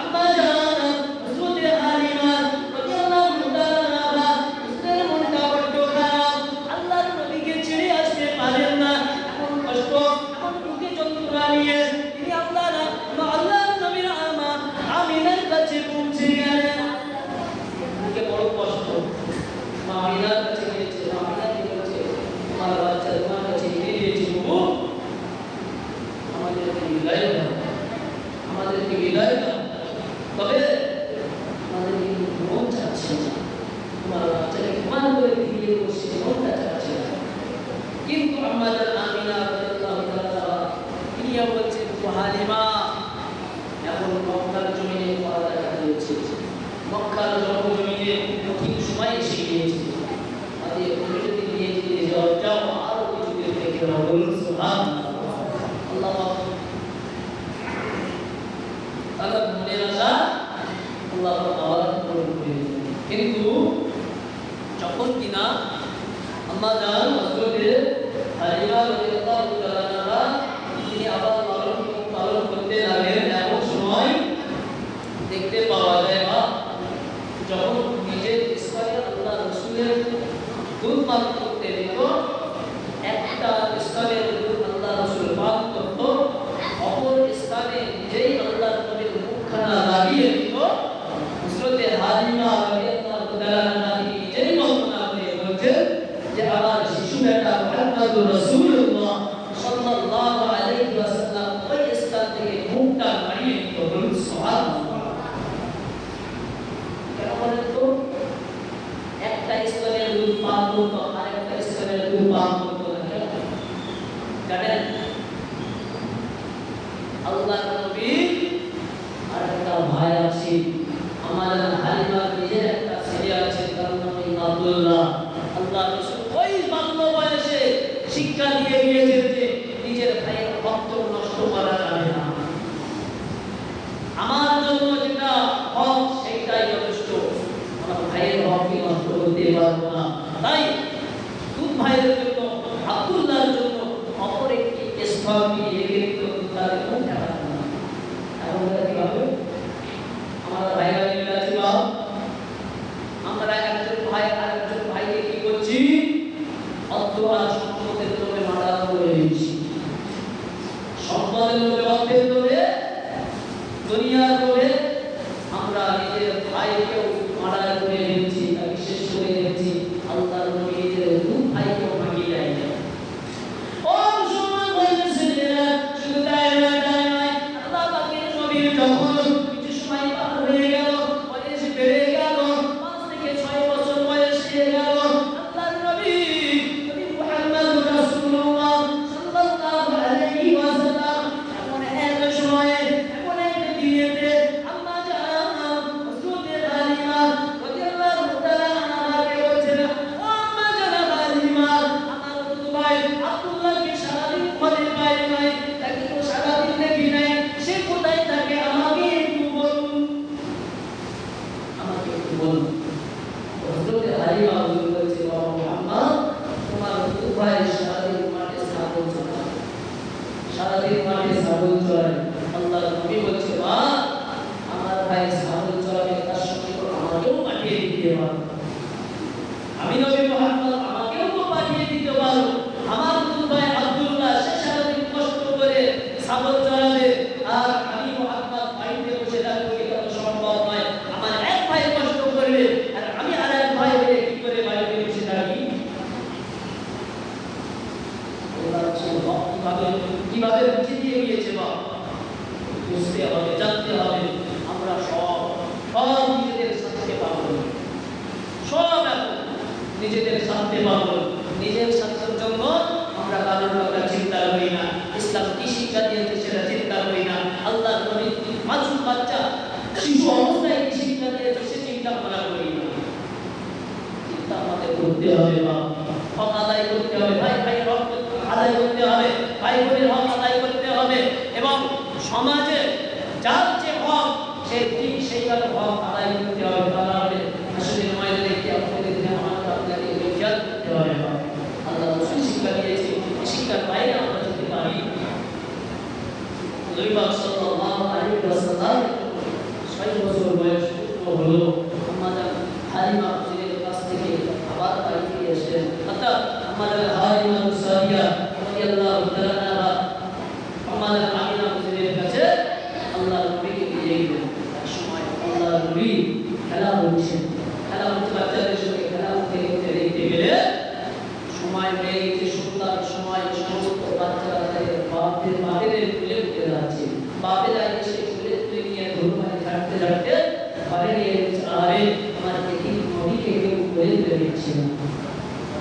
Speaker 1: আম্মা জান হযরত হালিমা রাদিয়াল্লাহু তাআলা হুজুরের মনটা বড্ড খারাপ, আল্লাহর নবীকে ছেড়ে আসতে পারেন না। এমন কষ্ট, এমন দুঃখে যন্ত্রণা নিয়ে তিনি আল্লাহর নবীর আমা আমিনার কাছে পৌঁছে গেলেন। বুকে বড় কষ্ট, মা আমিনার কাছে গিয়েছে, আমিনা বলেছে আমার বাচ্চা তোমার কাছে নিয়ে গিয়েছি, বাবু আমাদেরকে বিদায় দাও, আমাদেরকে বিদায় দাও। তবে আমাদের কিন্তু মন চাচ্ছে না, তোমার বাচ্চাকে তোমার করে ফিরিয়ে বসে মনটা চাচ্ছে না। কিন্তু আমাদের আমিনা রাদিয়াল্লাহু তাআলা তিনি বলছেন হালিমা এখন মক্কার জমিনে পড়ালেখা হয়েছে, মক্কার জমিনে কঠিন সময় এসে গিয়েছে, তাদের তুমি যদি নিয়ে যেতে যাও আরো কিছুদিন থেকে বলুন সুবহানাল্লাহ। আল্লাহ তাআলা মনের আশা আল্লাহ তাআলা পূরণ করে দিলেন। কিন্তু যখন কিনা আম্মা জান হযরত হালিমা রাদিয়াল্লাহু তাআলা তিনি আবার লালন পালন করতে লাগলেন, এমন সময় দেখতে পাওয়া যায় বা যখন নিজের স্তরে আল্লাহ রাসূলের দুধ পান করতে দিত, একটা স্তরে দুধ আল্লাহ রাসূল পান করত, অপর স্থানে নিজেই আল্লাহর নবীর মুখখানা লাগিয়ে দিত। হযরত হালিমা রাদিয়াল্লাহু তাআলা নিজেই বর্ণনা করে বলছেন যে আমার শিশু বেটা মুহাম্মদুর রাসূলুল্লাহ সাল্লাল্লাহু আলাইহি ওয়াসাল্লাম ওই স্থান থেকে মুখটা লাগিয়ে দিত, বলুন সুবহানাল্লাহ। কেন বলেন তো? একটা স্তনের দুধ পান করত, আরেকটা স্তনের দুধ পান করত না, জানেন? আল্লাহর নবী আর একটা ভাই আছে, আমাদের হালিমার নিজের একটা ছেলে আছে, তার নাম আব্দুল্লাহ। আল্লাহ রাসূল ওই বাল্য বয়সে শিক্ষা দিয়ে দিয়েছেন যে নিজের ভাইয়ের হক নষ্ট করা যাবে না, আমার জন্য যেটা হক সেটাই যথেষ্ট, আমার ভাইয়ের হককে নষ্ট করতে পারবো না। তাই দুধ ভাইয়ের জন্য আব্দুল্লাহর জন্য অপর একটি স্তর দিয়ে গেলে তাদের মুখ দেখা যাবে না। এখন কিভাবে আমার ভাইরা মিলে আছে বা আমরা একজন ভাই আর একজন ভাইকে কি করছি? অন্তরা সম্পদের লোভে মার্ডার করে দিচ্ছি, সম্পদের লোভে অর্থের লোভে দুনিয়ার লোভে আমরা নিজের ভাইকেও মার্ডার করে দিচ্ছি, তাকে শেষ করে দিচ্ছি। আল্লাহর নবী নিজের দুধ ভাইকেও ভাগিয়ে দেয়। ও মুসলমান ভাইরা ছেলেরা, শুধু তাই নয়, আল্লাহ পাকের নবীর যখন কিছু সময় পার হয়ে গেল, বয়স বেড়ে গেল, বলুন হযরত হালিমা হুজুর বলছে বাবা মুহাম্মদ তোমার উপায় সারাদিন মাঠে ছাগল চড়ায় সারাদিন মাঠে ছাগল চড়ায় আল্লাহর নবী বলছে মা আমার ভাই ছাগল চড়াবে তার সঙ্গে তো আমাকেও পাঠিয়ে দিতে পারো আমি নবী মুহাম্মদ আমাকেও তো পাঠিয়ে দিতে পারো আমার দুই ভাই আব্দুল্লাহ সে সারাদিন কষ্ট করে ছাগল চড়াবে আর আমি মুহাম্মদ বাড়িতে বসে থাকবো এটা তো সম্ভব নয় আমার এক ভাই কষ্ট করবে আর আমি আরেক ভাই হয়ে কি করে বাড়িতে বসে থাকি কিভাবে বুঝে দিয়ে গিয়েছে বা বুঝতে হবে জানতে হবে আমরা সব নিজেদের সাথে পাবো সব নিজেদের সাথে পাবো নিজের স্বার্থের জন্য আমরা কারোর কথা চিন্তা করি না ইসলাম কি শিক্ষা দিয়েছে সেটা চিন্তা করি না আল্লাহ নবী মাসুম বাচ্চা শিশু অবস্থায় কি শিক্ষা দিয়েছে সে চিন্তা করা করি না চিন্তা আমাদের করতে হবে বা হক আদায় করতে হবে ভাই ভাই হক আদায় করতে হবে ভাই বোনের হক আদায় করতে হবে এবং সমাজে যার যে হক সে ঠিক সেইভাবে হক আদায় করতে হবে তাহলে আসলে ময়দানে কি আপনাদের আমাদের আপনাকে ইজ্জত করতে হবে আল্লাহ রাসূল শিক্ষা দিয়েছে শিক্ষার বাইরে আমরা যেতে পারি নবী পাক সাল্লাল্লাহু আলাইহি ওয়াসাল্লাম 6 বছর বয়স হলো আমাদের হালিমা হুজুরের কাছ থেকে আবার বাড়িতে এসেছেন অর্থাৎ আমাদের হালিমা সাদিয়া রাদিয়াল্লাহু তাআলা আমাদের আমিনা হুজুরের কাছে আল্লাহর নবীকে দিয়ে গেলেন এক সময় আল্লাহর নবী খেলা করছেন খেলা করতে বাচ্চাদের সঙ্গে খেলা করতে দেখতে গেলে সময় হয়ে গেছে সন্ধ্যার সময় সমস্ত বাচ্চারা তাদের বাপেদের তুলে উঠে যাচ্ছে বাপেরা এসে তুলে তুলে নিয়ে ধর্মায় ছাড়তে ছাড়তে ঘরে নিয়ে আরে আমার দেখি নবীকে কেউ করে তুলে দিচ্ছে না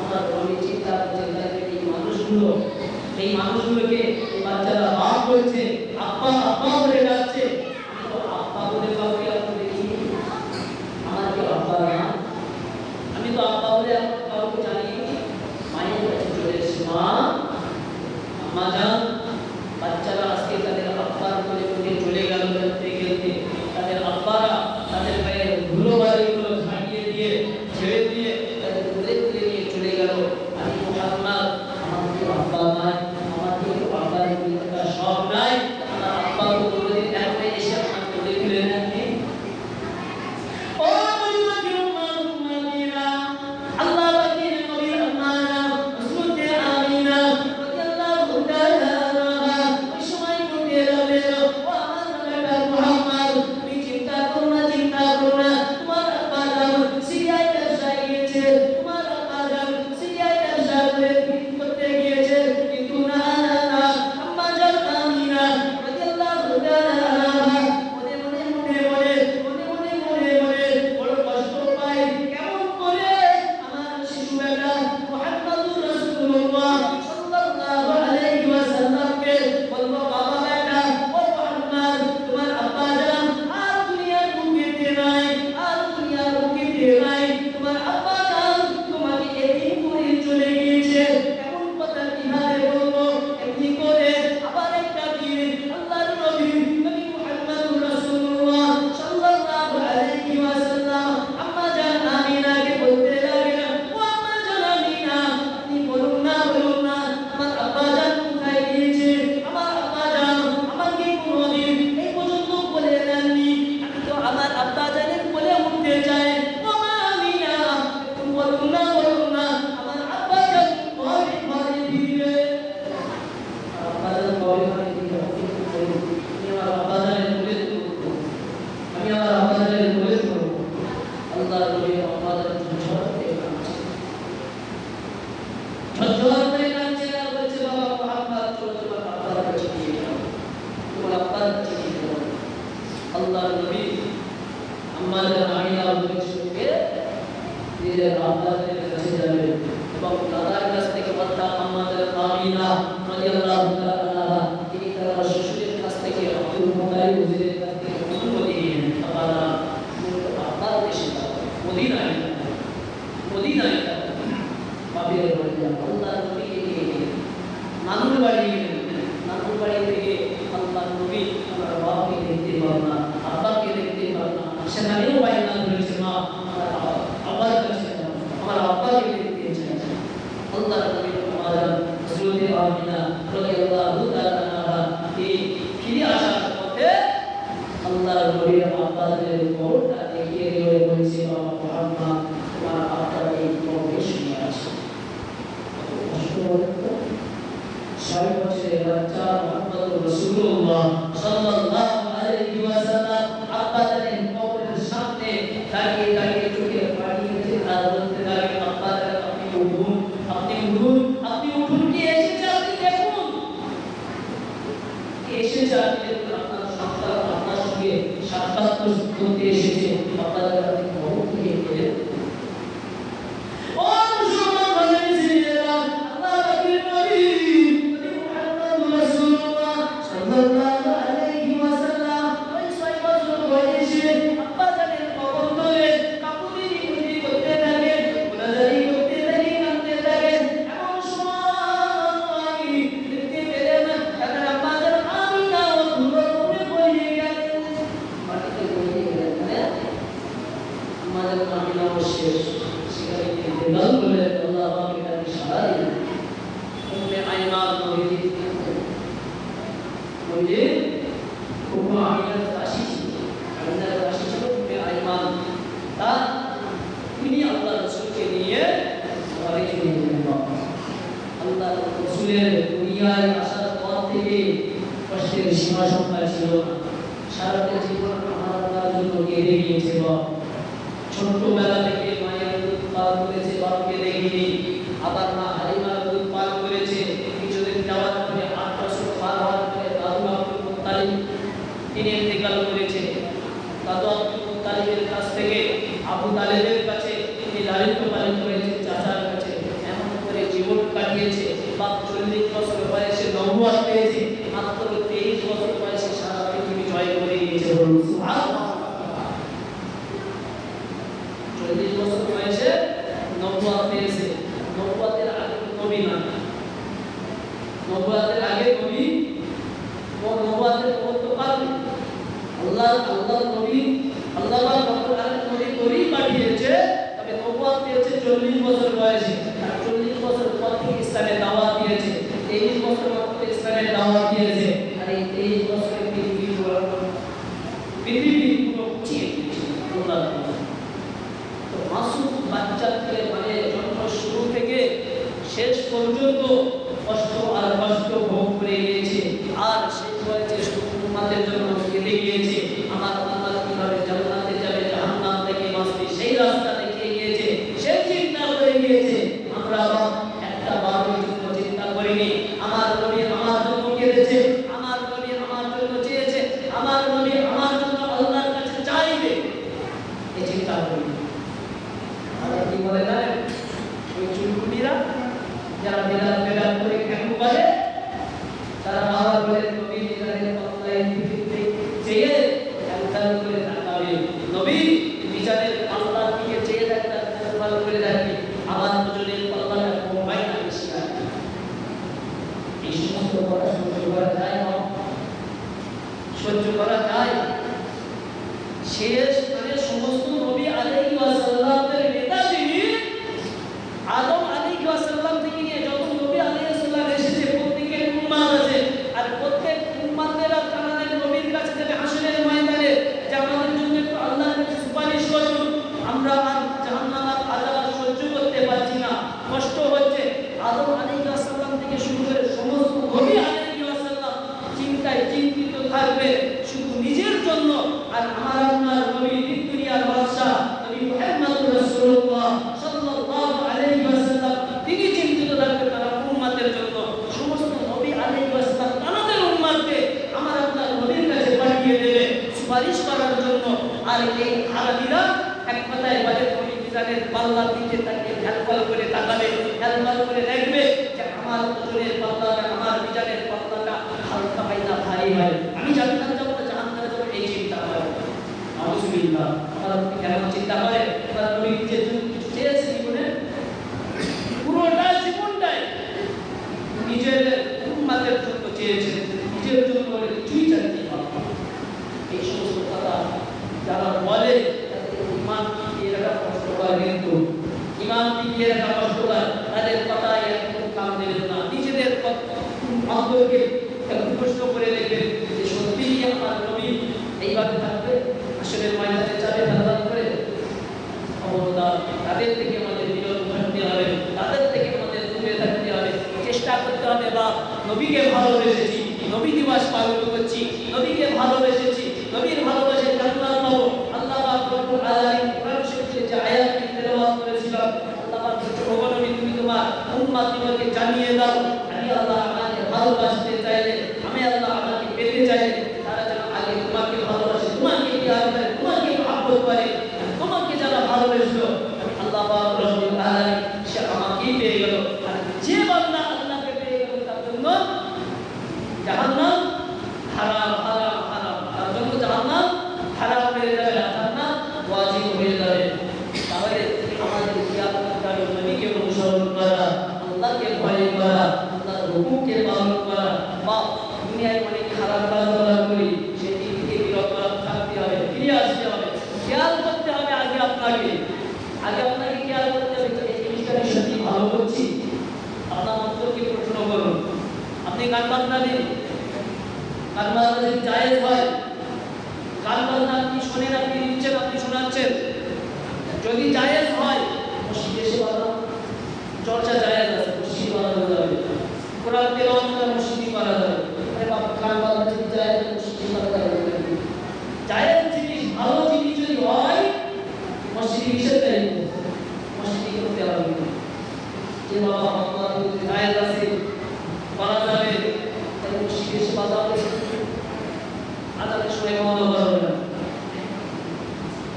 Speaker 1: আমার নবী চিন্তা এই মানুষগুলোকে এই বাচ্চারা বাপ বলছে আব্বা আব্বা বলে ডাকছে আমি তো আব্বা বলে কাউকে আমি দেখিনি আমার কি আব্বা না আমি তো আব্বা বলে কাউকে জানি মায়ের কাছে চলে এসেছি মা আম্মা জান বাচ্চারা আজকে তাদের আব্বার কোলে কোলে চলে গেল খেলতে খেলতে তাদের আব্বারা তাদের পায়ে ধুলো বালিগুলো ঝাঁকিয়ে দিয়ে ছেড়ে দিয়ে তাদের কোলে কোলে নিয়ে চলে গেল আমি মুহাম্মদ আমার কি আব্বা নাই আমার কি আব্বার কোলে সব নাই আমার আব্বা তো কোলে একবার এসে আমার কোলে তুলে নেননি ও আল্লাহ পাকের নবী আমানা হযরত আমিনা রাদিয়াল্লাহু তাআলা ওই সময় বলতে লাগলেন ও আমার বেটা মুহাম্মদ তুমি চিন্তা করো না তোমার আব্বা যান সিরিয়ায় ব্যবসায় গিয়েছে তোমার আব্বা যান সিরিয়ায় ব্যবসা করতে গিয়েছে কিন্তু না আম্মা যান আমিনা রাদিয়াল্লাহু তাআলা মনে বড় কষ্ট পায় কেমন করে আমার শিশু বেটা মুহাম্মদুর রাসূলুল্লাহ সাল্লাল্লাহু আলাইহি ওয়াসাল্লামকে বলবো বাবা বেটা ও মুহাম্মদ তোমার আব্বা জান আর দুনিয়ার বুকে নাই তোমার আব্বা জান তোমাকে এদিন করে চলে গিয়েছে এমন কথা কিভাবে বলবো এমনি করে আবার একটা দিন আল্লাহর নবী মুহাম্মদুর রাসূলুল্লাহ সাল্লাল্লাহু আলাইহি ওয়াসাল্লাম আম্মা জান আমিনাকে বলতে লাগলেন ও আম্মা জান আমিনা আপনি বলুন না আমার আব্বা জান কোথায় গিয়েছে আমার আব্বা জান আমাকে কোনোদিন এই পর্যন্ত বলে দেননি আমি তো আমার আব্বা জানের বলে উঠতে চাই ও মা আমিনা বলুন না আমার আব্বা জান ঘরে ফিরবে আব্বা জান ঘরে ফিরবে আমি আমার আব্বা জানের বলে দেবো আল্লাহ নবী আব্বা জান ঝরঝর করে কাঁদছে আর বলছে বাবা মুহাম্মদ চলো তোমার আব্বার কাছে নিয়ে যাও তোমার আব্বার কাছে নিয়ে যাও আল্লাহর নবী আম্মা জান আমিনা হুজুরের সঙ্গে নিজের আব্বাদের কাছে যাবে এবং দাদার কাছ থেকে অর্থাৎ আম্মা জান আমিনা রাদিয়াল্লাহু তাআলা তিনি তার শ্বশুরের কাছ থেকে আব্দুল মুতালিব হুজুরের কাছ থেকে অনুমতি নিয়ে বাবা আব্বার দেশে মদিনায় বাপের বাড়ি আল্লাহর নবীকে নিয়ে গেলেন নানুর বাড়ি থেকে আল্লাহর নবী আমার বাবাকে দেখতে পারলাম আব্বাকে দেখতে পারলাম সেখানেও বাইনা ধরেছে মা 6 বছরের বাচ্চা মুহাম্মদুর রাসূলুল্লাহ সাল্লাল্লাহু আলাইহি ওয়াসাল্লাম আব্বা জানের কবরের সামনে দাঁড়িয়ে দাঁড়িয়ে চোখে পানি এসে আর বলতে লাগে আব্বা জান আপনি উঠুন আপনি উঠুন কি এসেছে আপনি দেখুন এসেছে আপনি দেখুন আপনার সন্তান আপনার সঙ্গে সাক্ষাৎ করতে এসেছে আব্বা জান আপনি খবর নিয়ে গেলেন ছোটবেলা থেকে মায়ের দুধ পান করেছে বাপকে দেখিনি আবার মা হালিমার দুধ পান করেছে কিছুদিন যাওয়ার পরে 8 বছর পার হওয়ার পরে দাদু আব্দুল মুত্তালিব তিনি ইন্তেকাল করেছে দাদু আব্দুল মুত্তালিবের কাছ থেকে আবু তালেবের কাছে তিনি লালিত পালিত হয়েছে চাচার কাছে এমন করে জীবন কাটিয়েছে বাপ 40 বছর বয়সে নবুয়ত পেয়েছে মাত্র 23 বছর বয়সে সারা পৃথিবী জয় করে নিয়েছে বলুন সুবহানাল্লাহ 40 বছর বয়সে নবুয়ত পেয়েছে নবুয়তের আগে নবী না নবুয়তের আগে নবী ও নবুয়তের কত পারবে আল্লাহ নবী আল্লাহ রব্বুল আলামিন নবী করি পাঠিয়েছে তবে নবুয়ত পেয়েছে 40 বছর বয়সে আর 40 বছর পর থেকে ইসলামের দাওয়াত দিয়েছে 23 বছর পর ইসলামের দাওয়াত দিয়েছে আর এই 23 বছরে পৃথিবী পুরো চিয়ে আল্লাহ মাসুম বাচ্চাকে মানে জন্ম শুরু থেকে শেষ পর্যন্ত কষ্ট আর কষ্ট ভোগ করে গিয়েছে আর শেষ হয়েছে উম্মতের জন্য কেঁদে গিয়েছে আমার আল্লাহ কিভাবে জান্নাতে যাবে জাহান্নাম থেকে বাঁচবে সেই রাস্তা দেখিয়ে গিয়েছে সে চিন্তা করে গিয়েছে আমরা একটা বারের জন্য চিন্তা করিনি আমার নবী আমার জন্য কেঁদেছে আমার নবী আমার জন্য চেয়েছে আমার নবী আমার জন্য আল্লাহর কাছে চাইবে এই চিন্তা করিনি কি বলে জানেন ওই চুলকুটিরা যারা বেলাল করে কেন বলে তারা আবার বলে নবী বিচারের পাল্লায় দিতে চেয়ে খেয়াল করে তাকাবে নবী বিচারের পাল্লার দিকে চেয়ে থাকতে খেয়াল করে দেখবে আমার নজরের পাল্লাটা কমাই না বেশি হয় এই সমস্ত কথা সহ্য করা যায় না সহ্য করা যায় শেষ মানে সমস্ত নবী আলাইহিস সালামের নেতা যিনি আদম আলাইহিস সালাম থেকে নিয়ে যত নবী আলাইহিস সালাম এসেছে প্রত্যেকের উম্মত আছে আর প্রত্যেক উম্মতেরা তাদের নবীর কাছে যাবে হাসরের ময়দানে যে আমাদের জন্য একটু আল্লাহর কাছে সুপারিশ করুন আমরা আর জাহান্নামের আযাব সহ্য করতে পারছি না কষ্ট হচ্ছে আদম আলাইহিস সালাম থেকে শুরু করে সমস্ত নবী আলাইহিস সালাম চিন্তায় চিন্তিত থাকবে শুধু নিজের জন্য আর আমার আপনার নবী দুনিয়ার বাদশা নবী মুহাম্মদুর রাসূলুল্লাহ সাল্লাল্লাহু আলাইহি ওয়াসাল্লাম তিনি চিন্তিত থাকবেন তার উম্মতের জন্য সমস্ত নবী আলাইহিস সালাম তাদের উম্মতকে আমার আপনার নবীর কাছে পাঠিয়ে দেবে সুপারিশ করার জন্য আর এই আরবিরা এক কথায় বলে নবী বিচারের পাল্লার দিকে তাকে খেয়াল করে তাকাবে খেয়াল করে দেখবে যে আমার নজরের পাল্লাটা আমার বিচারের পাল্লাটা হালকা হয় না ভারী হয় আমি জান্নাত যাব না জাহান্নামে যাব এই চিন্তা করে আউযুবিল্লাহ আমার কেন চিন্তা করে তার নবী যে কিছু চেয়েছে জীবনে পুরোটা জীবনটাই নিজের উম্মতের জন্য চেয়েছে নিজের জন্য কিছুই চাইতে পারে এই সমস্ত কথা যারা বলে তাদের ঈমান টিকিয়ে রাখা কষ্টকর কিন্তু ঈমান টিকিয়ে রাখা কষ্টকর তাদের কথা একদম কাম দেবে না নিজেদের অন্তরকে একটু প্রশ্ন করে দেখবেন যে সত্যিই আমার নবী এইভাবে থাকবে আসলে ময়দানে যাবে আল্লাহ করে খবরদার তাদের থেকে আমাদের বিরত থাকতে হবে তাদের থেকে আমাদের দূরে থাকতে হবে চেষ্টা করতে হবে বা নবীকে ভালোবেসলো আমি আল্লাহ পাক রব্বুল আলামিন সে আমাকেই পেয়ে গেল। আর যে বান্দা আল্লাহকে পেয়ে গেল তার জন্য জাহান্নাম হারাম হারাম হারাম, তার জন্য জাহান্নাম হারাম হয়ে যাবে, জান্নাত ওয়াজিব হয়ে যাবে। তাহলে আমাদের কিয়ামতের নবীকে অনুসরণ করা, আল্লাহকে ভয় করা, আল্লাহর হুকুমকে পালন করা, বা দুনিয়ায় অনেক খারাপ কাজ করি সেই দিক থেকে বিরত থাকতে হবে, ফিরে আসতে হবে, খেয়াল করতে হবে আগে আপনাকে খেয়াল করতে হবে এই জিনিসটা আমি সত্যি ভালো করছি। আপনার অন্তরকে প্রশ্ন করুন। আপনি গান বাজনা দিন, গান বাজনা যদি জায়েজ হয়, গান বাজনা আপনি শোনেন, আপনি দিচ্ছেন, আপনি শোনাচ্ছেন, যদি জায়েজ হয় মসজিদে এসে বাজানো, চর্চা জায়েজ আছে, মসজিদে বাজানো যাবে, কোরআন তেলাওয়াত করা মসজিদে করা যাবে। আরে বাবা, গান বাজনা যদি জায়েজ হয় মসজিদে করা যাবে, জায়েজ জিনিস ভালো জিনিস যদি হয় মসজিদে নিষেধ নেই, মসজিদে করতে হবে। যে বাবা আপনার যদি জায়েজ আছে করা যাবে তাহলে মসজিদে এসে বাজাবে, আদানের সময় বন্ধ করবে না।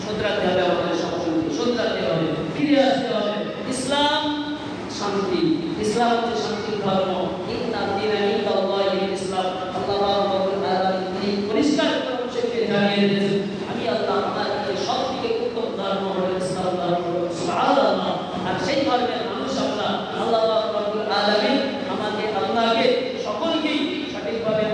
Speaker 1: শুধরাতে হবে, আমাদের সংস্কৃতি শুধরাতে হবে, ফিরে আসতে হবে। ইসলাম শান্তি, ইসলাম হচ্ছে শান্তির ধর্ম। ইন্না দীনা ইনদাল্লাহিল ইসলাম। আল্লাহ রাব্বুল আলামিন তিনি পরিষ্কার করে আমাদেরকে জানিয়ে দিয়েছেন আমি আল্লাহ আপনাকে সবথেকে উত্তম ধর্ম হলো ইসলাম ধর্ম। সুবহানাল্লাহ। আর সেই ধর্মের মানুষ আমরা। আল্লাহ রাব্বুল আলামিন আমাকে আপনাকে সকলকেই সঠিকভাবে